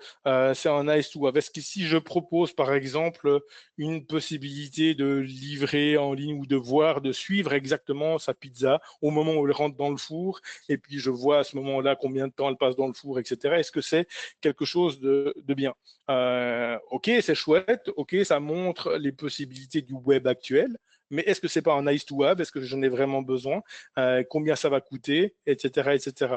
c'est un nice to have? Est-ce que si je propose par exemple une possibilité de livrer en ligne ou de suivre exactement sa pizza au moment où elle rentre dans le four, et puis je vois à ce moment-là combien de temps elle passe dans le four, etc. Est-ce que c'est quelque chose de bien? Ok, c'est chouette, ok, ça montre les possibilités du web actuel, mais est-ce que c'est pas un nice to have? Est-ce que j'en ai vraiment besoin? Combien ça va coûter, etc., etc.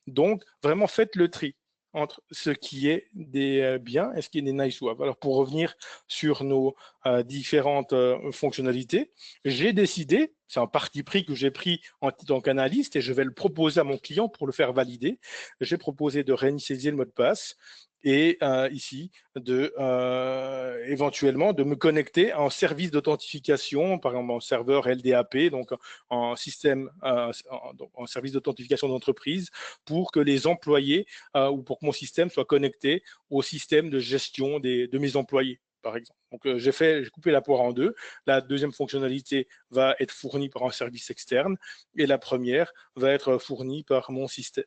Donc, vraiment, faites le tri entre ce qui est des biens et ce qui est des nice to have. Alors, pour revenir sur nos différentes fonctionnalités, j'ai décidé, c'est un parti pris que j'ai pris en tant qu'analyste et je vais le proposer à mon client pour le faire valider. J'ai proposé de réinitialiser le mot de passe et ici éventuellement de me connecter à un service d'authentification, par exemple en serveur LDAP, donc en système, en service d'authentification d'entreprise, pour que les employés ou pour que mon système soit connecté au système de gestion de mes employés, par exemple. Donc j'ai coupé la poire en deux. La deuxième fonctionnalité va être fournie par un service externe et la première va être fournie par mon système.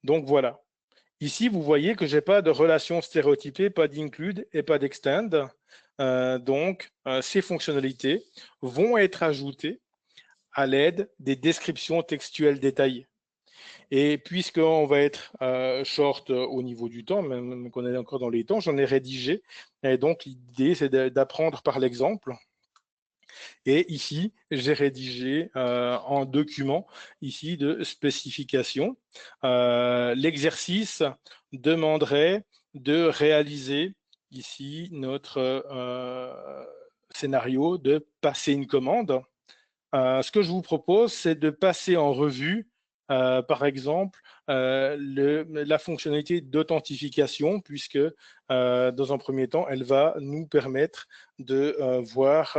Donc voilà. Ici, vous voyez que je n'ai pas de relation stéréotypée, pas d'include et pas d'extend. Donc, ces fonctionnalités vont être ajoutées à l'aide des descriptions textuelles détaillées. Et puisqu'on va être short au niveau du temps, même qu'on est encore dans les temps, j'en ai rédigé. Et donc, l'idée, c'est d'apprendre par l'exemple. Et ici, j'ai rédigé un document ici de spécification. L'exercice demanderait de réaliser ici notre scénario de passer une commande. Ce que je vous propose, c'est de passer en revue, par exemple, la fonctionnalité d'authentification, puisque dans un premier temps, elle va nous permettre de voir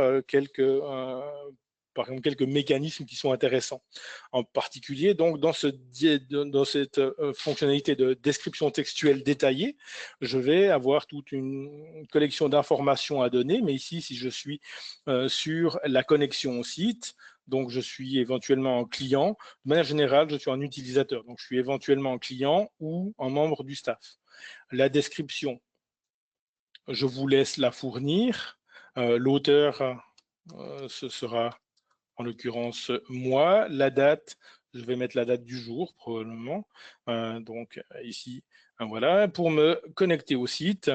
par exemple, quelques mécanismes qui sont intéressants. En particulier, donc, dans cette fonctionnalité de description textuelle détaillée, je vais avoir toute une collection d'informations à donner, mais ici, si je suis sur la connexion au site, donc je suis éventuellement un client. De manière générale, je suis un utilisateur, donc je suis éventuellement un client ou un membre du staff. La description, je vous laisse la fournir. L'auteur, ce sera en l'occurrence moi. La date, je vais mettre la date du jour probablement. Donc ici, Voilà, pour me connecter au site,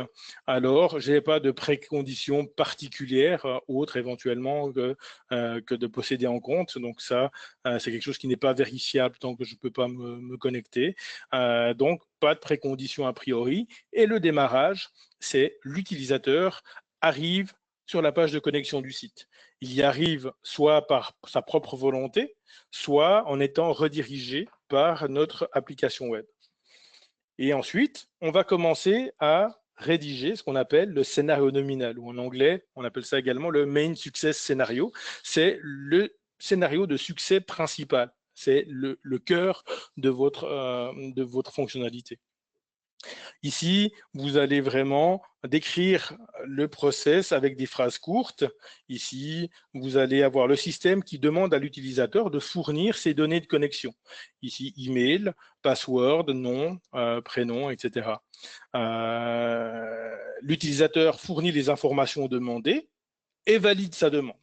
alors je n'ai pas de préconditions particulières, autres éventuellement que de posséder un compte. Donc ça, c'est quelque chose qui n'est pas vérifiable tant que je ne peux pas me connecter. Donc pas de préconditions a priori. Et le démarrage, c'est l'utilisateur arrive sur la page de connexion du site. Il y arrive soit par sa propre volonté, soit en étant redirigé par notre application web. Et ensuite, on va commencer à rédiger ce qu'on appelle le scénario nominal, ou en anglais, on appelle ça également le main success scénario. C'est le scénario de succès principal. C'est le cœur de votre fonctionnalité. Ici, vous allez vraiment décrire le process avec des phrases courtes. Ici, vous allez avoir le système qui demande à l'utilisateur de fournir ses données de connexion. Ici, email, password, nom, prénom, etc. L'utilisateur fournit les informations demandées et valide sa demande.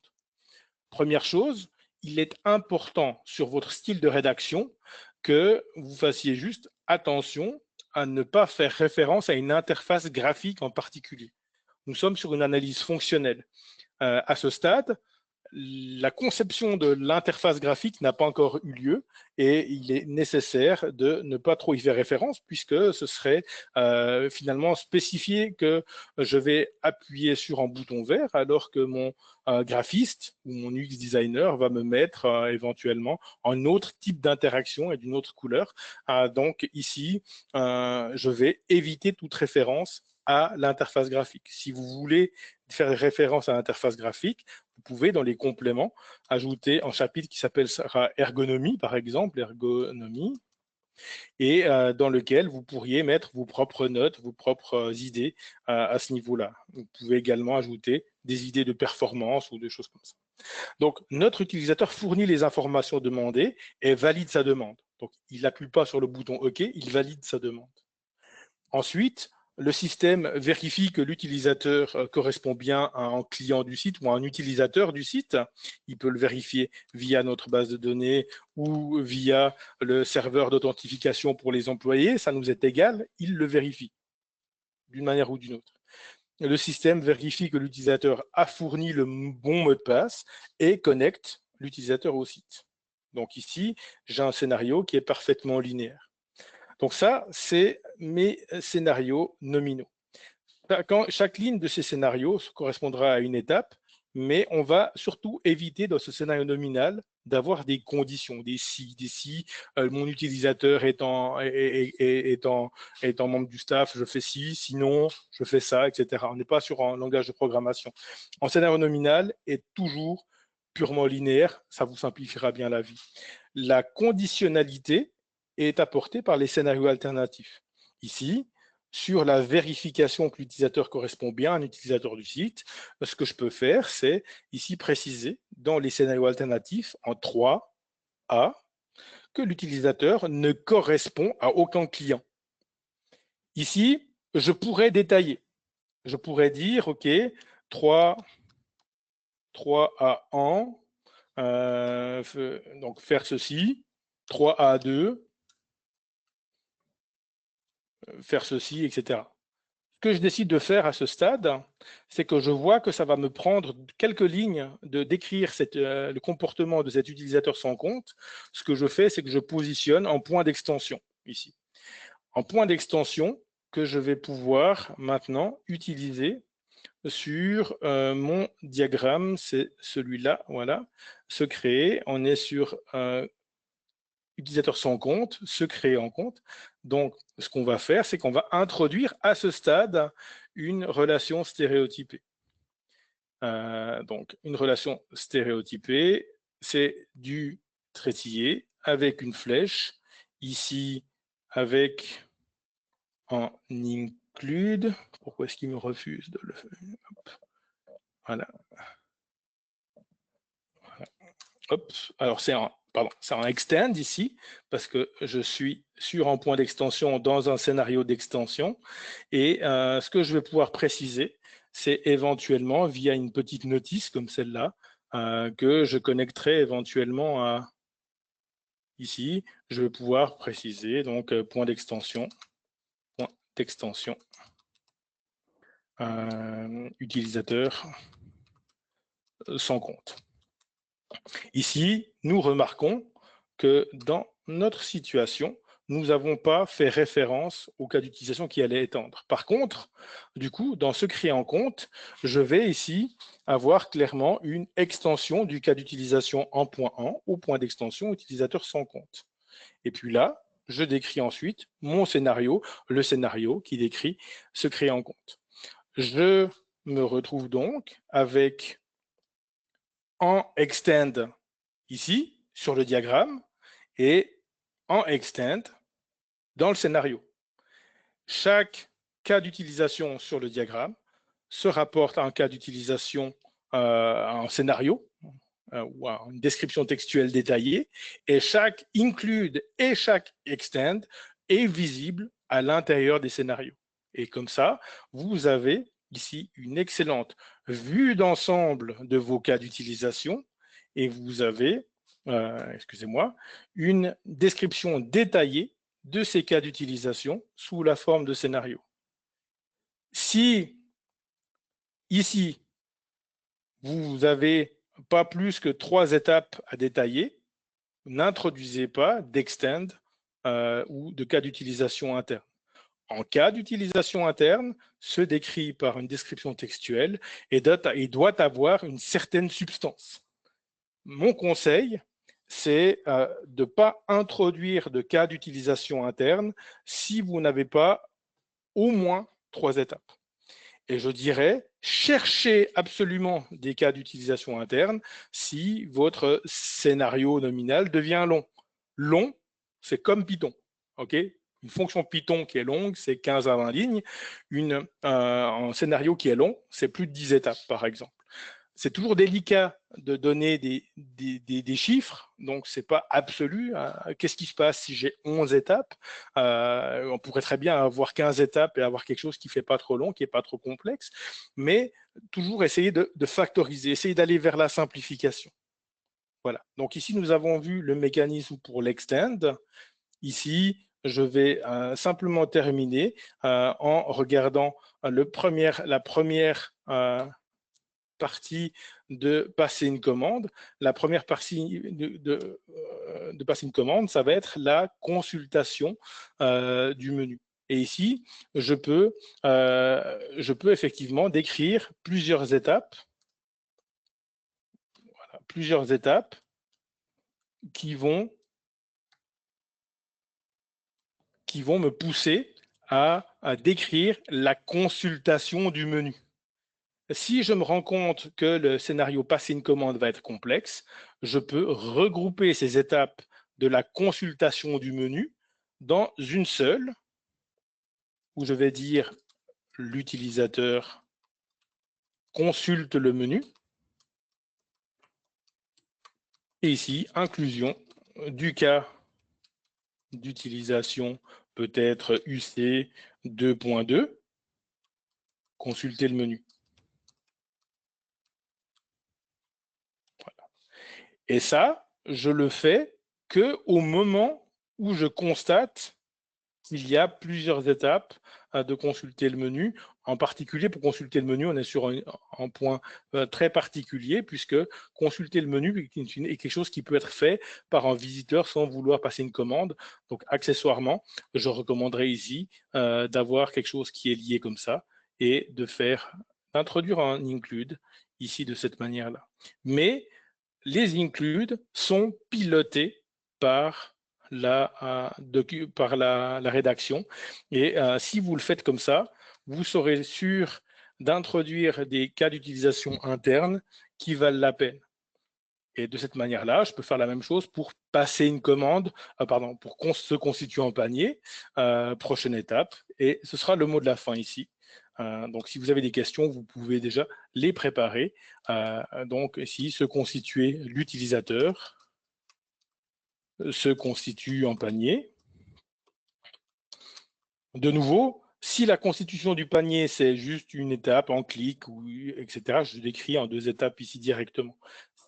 Première chose, il est important sur votre style de rédaction que vous fassiez juste attention à ne pas faire référence à une interface graphique en particulier. Nous sommes sur une analyse fonctionnelle. À ce stade, la conception de l'interface graphique n'a pas encore eu lieu et il est nécessaire de ne pas trop y faire référence puisque ce serait finalement spécifié que je vais appuyer sur un bouton vert alors que mon graphiste ou mon UX designer va me mettre éventuellement un autre type d'interaction et d'une autre couleur. Donc ici, je vais éviter toute référence à l'interface graphique. Si vous voulez faire référence à l'interface graphique, vous pouvez, dans les compléments, ajouter un chapitre qui s'appellera ergonomie, par exemple, ergonomie, et dans lequel vous pourriez mettre vos propres notes, vos propres idées à ce niveau-là. Vous pouvez également ajouter des idées de performance ou des choses comme ça. Donc, notre utilisateur fournit les informations demandées et valide sa demande. Donc, il n'appuie pas sur le bouton OK, il valide sa demande. Ensuite, le système vérifie que l'utilisateur correspond bien à un client du site ou à un utilisateur du site. Il peut le vérifier via notre base de données ou via le serveur d'authentification pour les employés. Ça nous est égal, il le vérifie d'une manière ou d'une autre. Le système vérifie que l'utilisateur a fourni le bon mot de passe et connecte l'utilisateur au site. Donc ici, j'ai un scénario qui est parfaitement linéaire. Donc ça, c'est mes scénarios nominaux. Chaque ligne de ces scénarios correspondra à une étape, mais on va surtout éviter dans ce scénario nominal d'avoir des conditions, des si, mon utilisateur étant membre du staff, je fais ci, sinon je fais ça, etc. On n'est pas sur un langage de programmation. Un scénario nominal est toujours purement linéaire, ça vous simplifiera bien la vie. La conditionnalité est apportée par les scénarios alternatifs. Ici, sur la vérification que l'utilisateur correspond bien à un utilisateur du site, ce que je peux faire, c'est ici préciser dans les scénarios alternatifs en 3A que l'utilisateur ne correspond à aucun client. Ici, je pourrais détailler. Je pourrais dire, OK, 3A1, donc faire ceci, 3A2, faire ceci, etc. Ce que je décide de faire à ce stade, c'est que je vois que ça va me prendre quelques lignes de décrire le comportement de cet utilisateur sans compte. Ce que je fais, c'est que je positionne en point d'extension ici. En point d'extension que je vais pouvoir maintenant utiliser sur mon diagramme, c'est celui-là, voilà, se créer. On est sur utilisateur sans compte, se créer en compte. Donc, ce qu'on va faire, c'est qu'on va introduire à ce stade une relation stéréotypée. Donc, une relation stéréotypée, c'est du traitillé avec une flèche, ici avec un include. Pourquoi est-ce qu'il me refuse de le faire? Voilà. Hop. Alors, c'est un extend ici, parce que je suis sur un point d'extension dans un scénario d'extension. Et ce que je vais pouvoir préciser, c'est éventuellement, via une petite notice comme celle-là, que je connecterai éventuellement à ici. Je vais pouvoir préciser, donc, point d'extension, point d'extension utilisateur sans compte. Ici, nous remarquons que dans notre situation, nous n'avons pas fait référence au cas d'utilisation qui allait étendre. Par contre, du coup, dans ce créer en compte, je vais ici avoir clairement une extension du cas d'utilisation en point 1 au point d'extension utilisateur sans compte. Et puis là, je décris ensuite mon scénario, le scénario qui décrit ce créer en compte. Je me retrouve donc avec en extend ici sur le diagramme et en extend dans le scénario. Chaque cas d'utilisation sur le diagramme se rapporte à un cas d'utilisation, à un scénario ou à une description textuelle détaillée, et chaque include et chaque extend est visible à l'intérieur des scénarios. Et comme ça, vous avez ici une excellente vue d'ensemble de vos cas d'utilisation et vous avez, excusez-moi, une description détaillée de ces cas d'utilisation sous la forme de scénario. Si ici, vous n'avez pas plus que 3 étapes à détailler, n'introduisez pas d'extend ou de cas d'utilisation interne. En cas d'utilisation interne, se décrit par une description textuelle et doit avoir une certaine substance. Mon conseil, c'est de ne pas introduire de cas d'utilisation interne si vous n'avez pas au moins 3 étapes. Et je dirais, cherchez absolument des cas d'utilisation interne si votre scénario nominal devient long. Long, c'est comme Python. Okay, une fonction Python qui est longue, c'est 15 à 20 lignes. Un scénario qui est long, c'est plus de 10 étapes, par exemple. C'est toujours délicat de donner des chiffres, donc ce n'est pas absolu. Qu'est-ce qui se passe si j'ai 11 étapes? On pourrait très bien avoir 15 étapes et avoir quelque chose qui ne fait pas trop long, qui n'est pas trop complexe, mais toujours essayer de factoriser, essayer d'aller vers la simplification. Voilà, donc ici nous avons vu le mécanisme pour l'extend. Ici, je vais simplement terminer en regardant la première partie de passer une commande. La première partie de passer une commande, ça va être la consultation du menu. Et ici, je peux effectivement décrire plusieurs étapes, voilà, plusieurs étapes qui vont me pousser à décrire la consultation du menu. Si je me rends compte que le scénario passer une commande va être complexe, je peux regrouper ces étapes de la consultation du menu dans une seule, où je vais dire l'utilisateur consulte le menu. Et ici, inclusion du cas d'utilisation peut-être UC 2.2, consulter le menu. Voilà. Et ça, je le fais qu'au moment où je constate qu'il y a plusieurs étapes de consulter le menu. En particulier, pour consulter le menu, on est sur un point très particulier, puisque consulter le menu est quelque chose qui peut être fait par un visiteur sans vouloir passer une commande. Donc, accessoirement, je recommanderais ici d'avoir quelque chose qui est lié comme ça et d'introduire un include ici de cette manière-là. Mais les includes sont pilotés par la rédaction. Et si vous le faites comme ça, vous serez sûr d'introduire des cas d'utilisation interne qui valent la peine. Et de cette manière-là, je peux faire la même chose pour passer une commande, pour se constituer en panier, prochaine étape. Et ce sera le mot de la fin ici. Donc, si vous avez des questions, vous pouvez déjà les préparer. Donc, ici, se constituer l'utilisateur, se constitue en panier. De nouveau, si la constitution du panier, c'est juste une étape en clic, etc., je l'écris en 2 étapes ici directement.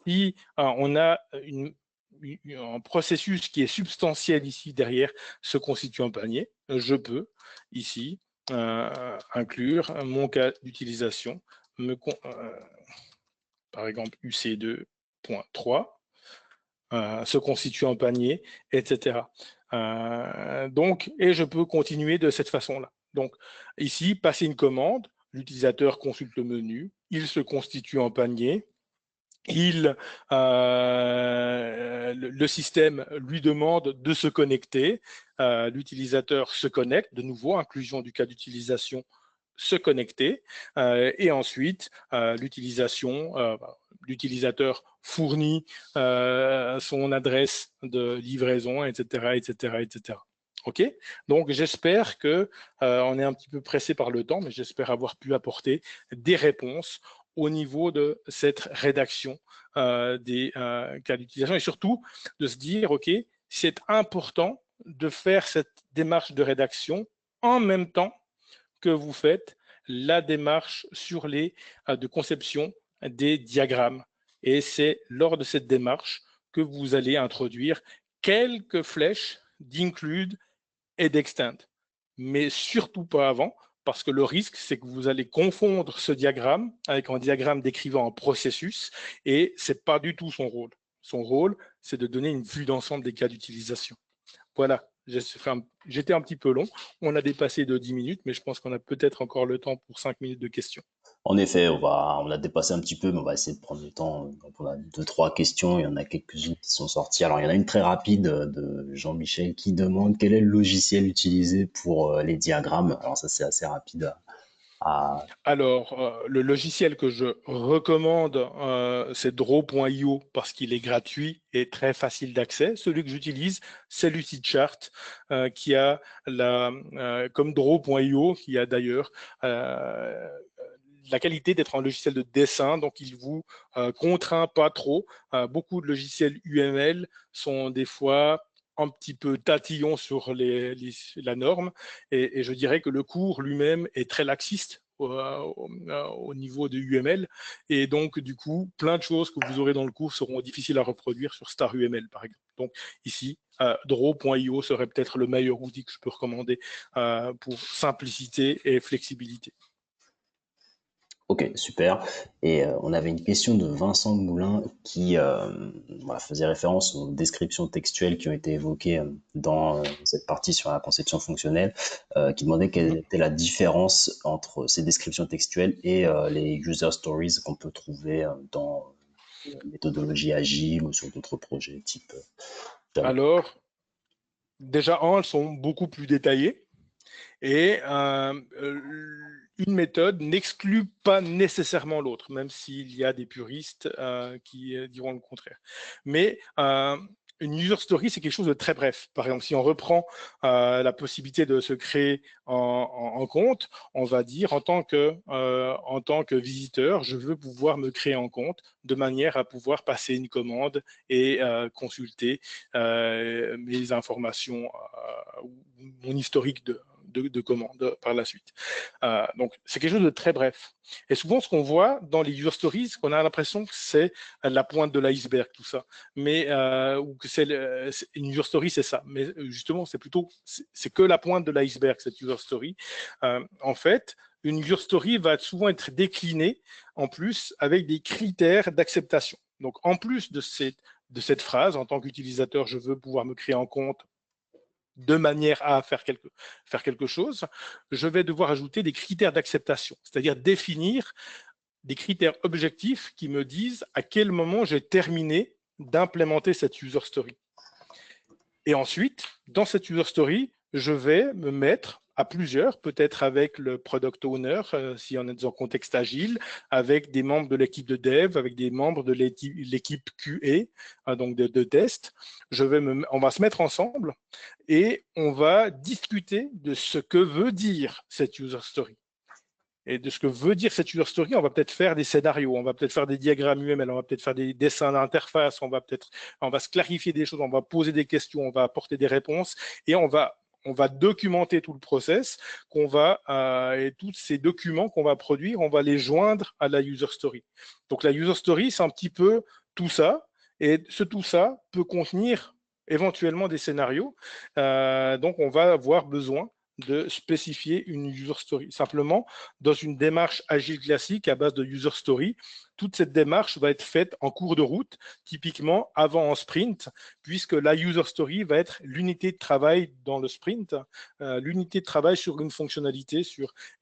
Si on a un processus qui est substantiel ici derrière, se constitue en panier, je peux ici inclure mon cas d'utilisation, par exemple UC2.3, se constitue en panier, etc. Et je peux continuer de cette façon-là. Donc ici, passer une commande, l'utilisateur consulte le menu, il se constitue en panier, le système lui demande de se connecter, l'utilisateur se connecte, de nouveau, inclusion du cas d'utilisation, se connecter, et ensuite l'utilisateur fournit son adresse de livraison, etc., etc., etc. OK? Donc, j'espère que on est un petit peu pressé par le temps, mais j'espère avoir pu apporter des réponses au niveau de cette rédaction des cas d'utilisation et surtout de se dire, OK, c'est important de faire cette démarche de rédaction en même temps que vous faites la démarche sur de conception des diagrammes. Et c'est lors de cette démarche que vous allez introduire quelques flèches d'include et d'extend, mais surtout pas avant, parce que le risque, c'est que vous allez confondre ce diagramme avec un diagramme décrivant un processus, et ce n'est pas du tout son rôle. Son rôle, c'est de donner une vue d'ensemble des cas d'utilisation. Voilà, j'étais un petit peu long. On a dépassé de 10 minutes, mais je pense qu'on a peut-être encore le temps pour 5 minutes de questions. En effet, on a dépassé un petit peu, mais on va essayer de prendre le temps. On a 2, 3 questions. Il y en a quelques-unes qui sont sorties. Alors, il y en a une très rapide de Jean-Michel qui demande quel est le logiciel utilisé pour les diagrammes. Alors, ça, c'est assez rapide à... Alors, le logiciel que je recommande, c'est Draw.io parce qu'il est gratuit et très facile d'accès. Celui que j'utilise, c'est Lucidchart, qui a comme Draw.io, qui a d'ailleurs la qualité d'être un logiciel de dessin, donc il vous contraint pas trop. Beaucoup de logiciels UML sont des fois un petit peu tatillons sur la norme, et je dirais que le cours lui-même est très laxiste au niveau de UML, et donc du coup, plein de choses que vous aurez dans le cours seront difficiles à reproduire sur Star UML, par exemple. Donc ici, Draw.io serait peut-être le meilleur outil que je peux recommander pour simplicité et flexibilité. Ok, super. Et on avait une question de Vincent Moulin qui faisait référence aux descriptions textuelles qui ont été évoquées dans cette partie sur la conception fonctionnelle, qui demandait quelle était la différence entre ces descriptions textuelles et les user stories qu'on peut trouver dans méthodologie agile ou sur d'autres projets type Java. Alors, déjà, elles sont beaucoup plus détaillées. Et une méthode n'exclut pas nécessairement l'autre, même s'il y a des puristes qui diront le contraire. Mais une user story, c'est quelque chose de très bref. Par exemple, si on reprend la possibilité de se créer en compte, on va dire en tant que visiteur, je veux pouvoir me créer en compte de manière à pouvoir passer une commande et consulter mes informations, mon historique de commandes par la suite. Donc, c'est quelque chose de très bref. Et souvent, ce qu'on voit dans les user stories, qu'on a l'impression que c'est la pointe de l'iceberg, tout ça. Mais, ou que une user story, c'est ça. Mais justement, c'est que la pointe de l'iceberg, cette user story. En fait, une user story va souvent être déclinée en plus avec des critères d'acceptation. Donc, en plus de cette phrase, en tant qu'utilisateur, je veux pouvoir me créer en compte de manière à faire quelque chose, je vais devoir ajouter des critères d'acceptation, c'est-à-dire définir des critères objectifs qui me disent à quel moment j'ai terminé d'implémenter cette user story. Et ensuite, dans cette user story, je vais me mettre à plusieurs, peut-être avec le product owner, si on est dans un contexte agile, avec des membres de l'équipe de dev, avec des membres de l'équipe QA, donc de test. On va se mettre ensemble et on va discuter de ce que veut dire cette user story. Et de ce que veut dire cette user story, on va peut-être faire des scénarios, on va peut-être faire des diagrammes UML, on va peut-être faire des dessins d'interface, on va se clarifier des choses, on va poser des questions, on va apporter des réponses et on va documenter tout le process et tous ces documents qu'on va produire, on va les joindre à la user story. Donc la user story, c'est un petit peu tout ça, et tout ça peut contenir éventuellement des scénarios. Donc on va avoir besoin de spécifier une user story. Simplement, dans une démarche agile classique à base de user story, toute cette démarche va être faite en cours de route, typiquement avant un sprint, puisque la user story va être l'unité de travail dans le sprint, l'unité de travail sur une fonctionnalité.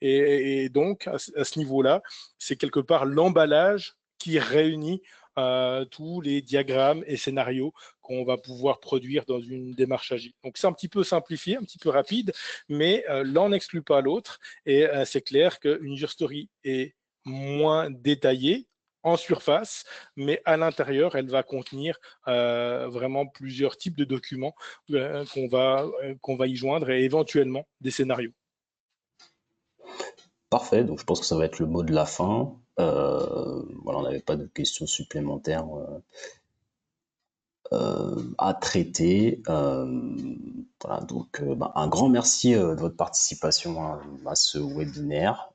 Et donc, à ce niveau-là, c'est quelque part l'emballage qui réunit tous les diagrammes et scénarios qu'on va pouvoir produire dans une démarche agile. Donc, c'est un petit peu simplifié, un petit peu rapide, mais l'un n'exclut pas l'autre. Et c'est clair qu'une user story est moins détaillée en surface, mais à l'intérieur, elle va contenir vraiment plusieurs types de documents qu'on va y joindre et éventuellement des scénarios. Parfait, donc je pense que ça va être le mot de la fin. Voilà, on n'avait pas de questions supplémentaires à traiter. Voilà, donc un grand merci de votre participation à ce webinaire.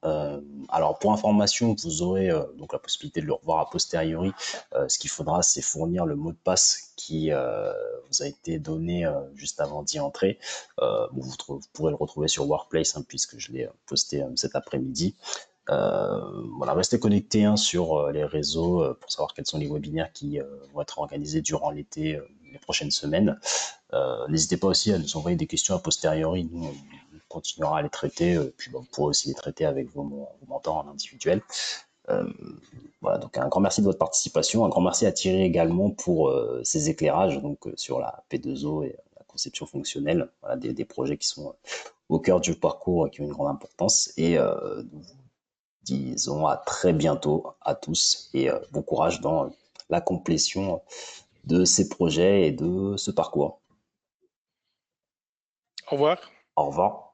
Alors pour information, vous aurez donc la possibilité de le revoir a posteriori. Ce qu'il faudra, c'est fournir le mot de passe qui vous a été donné juste avant d'y entrer. Vous pourrez le retrouver sur Workplace puisque je l'ai posté cet après-midi. Voilà, restez connectés sur les réseaux pour savoir quels sont les webinaires qui vont être organisés durant l'été, les prochaines semaines. N'hésitez pas aussi à nous envoyer des questions a posteriori. Nous, on continuera à les traiter. Puis vous pourrez aussi les traiter avec vos mentors en individuel. Voilà, donc un grand merci de votre participation. Un grand merci à Thierry également pour ses éclairages sur la P2O et la conception fonctionnelle. Voilà, des projets qui sont au cœur du parcours qui ont une grande importance. Et disons à très bientôt à tous et bon courage dans la complétion de ces projets et de ce parcours. Au revoir. Au revoir.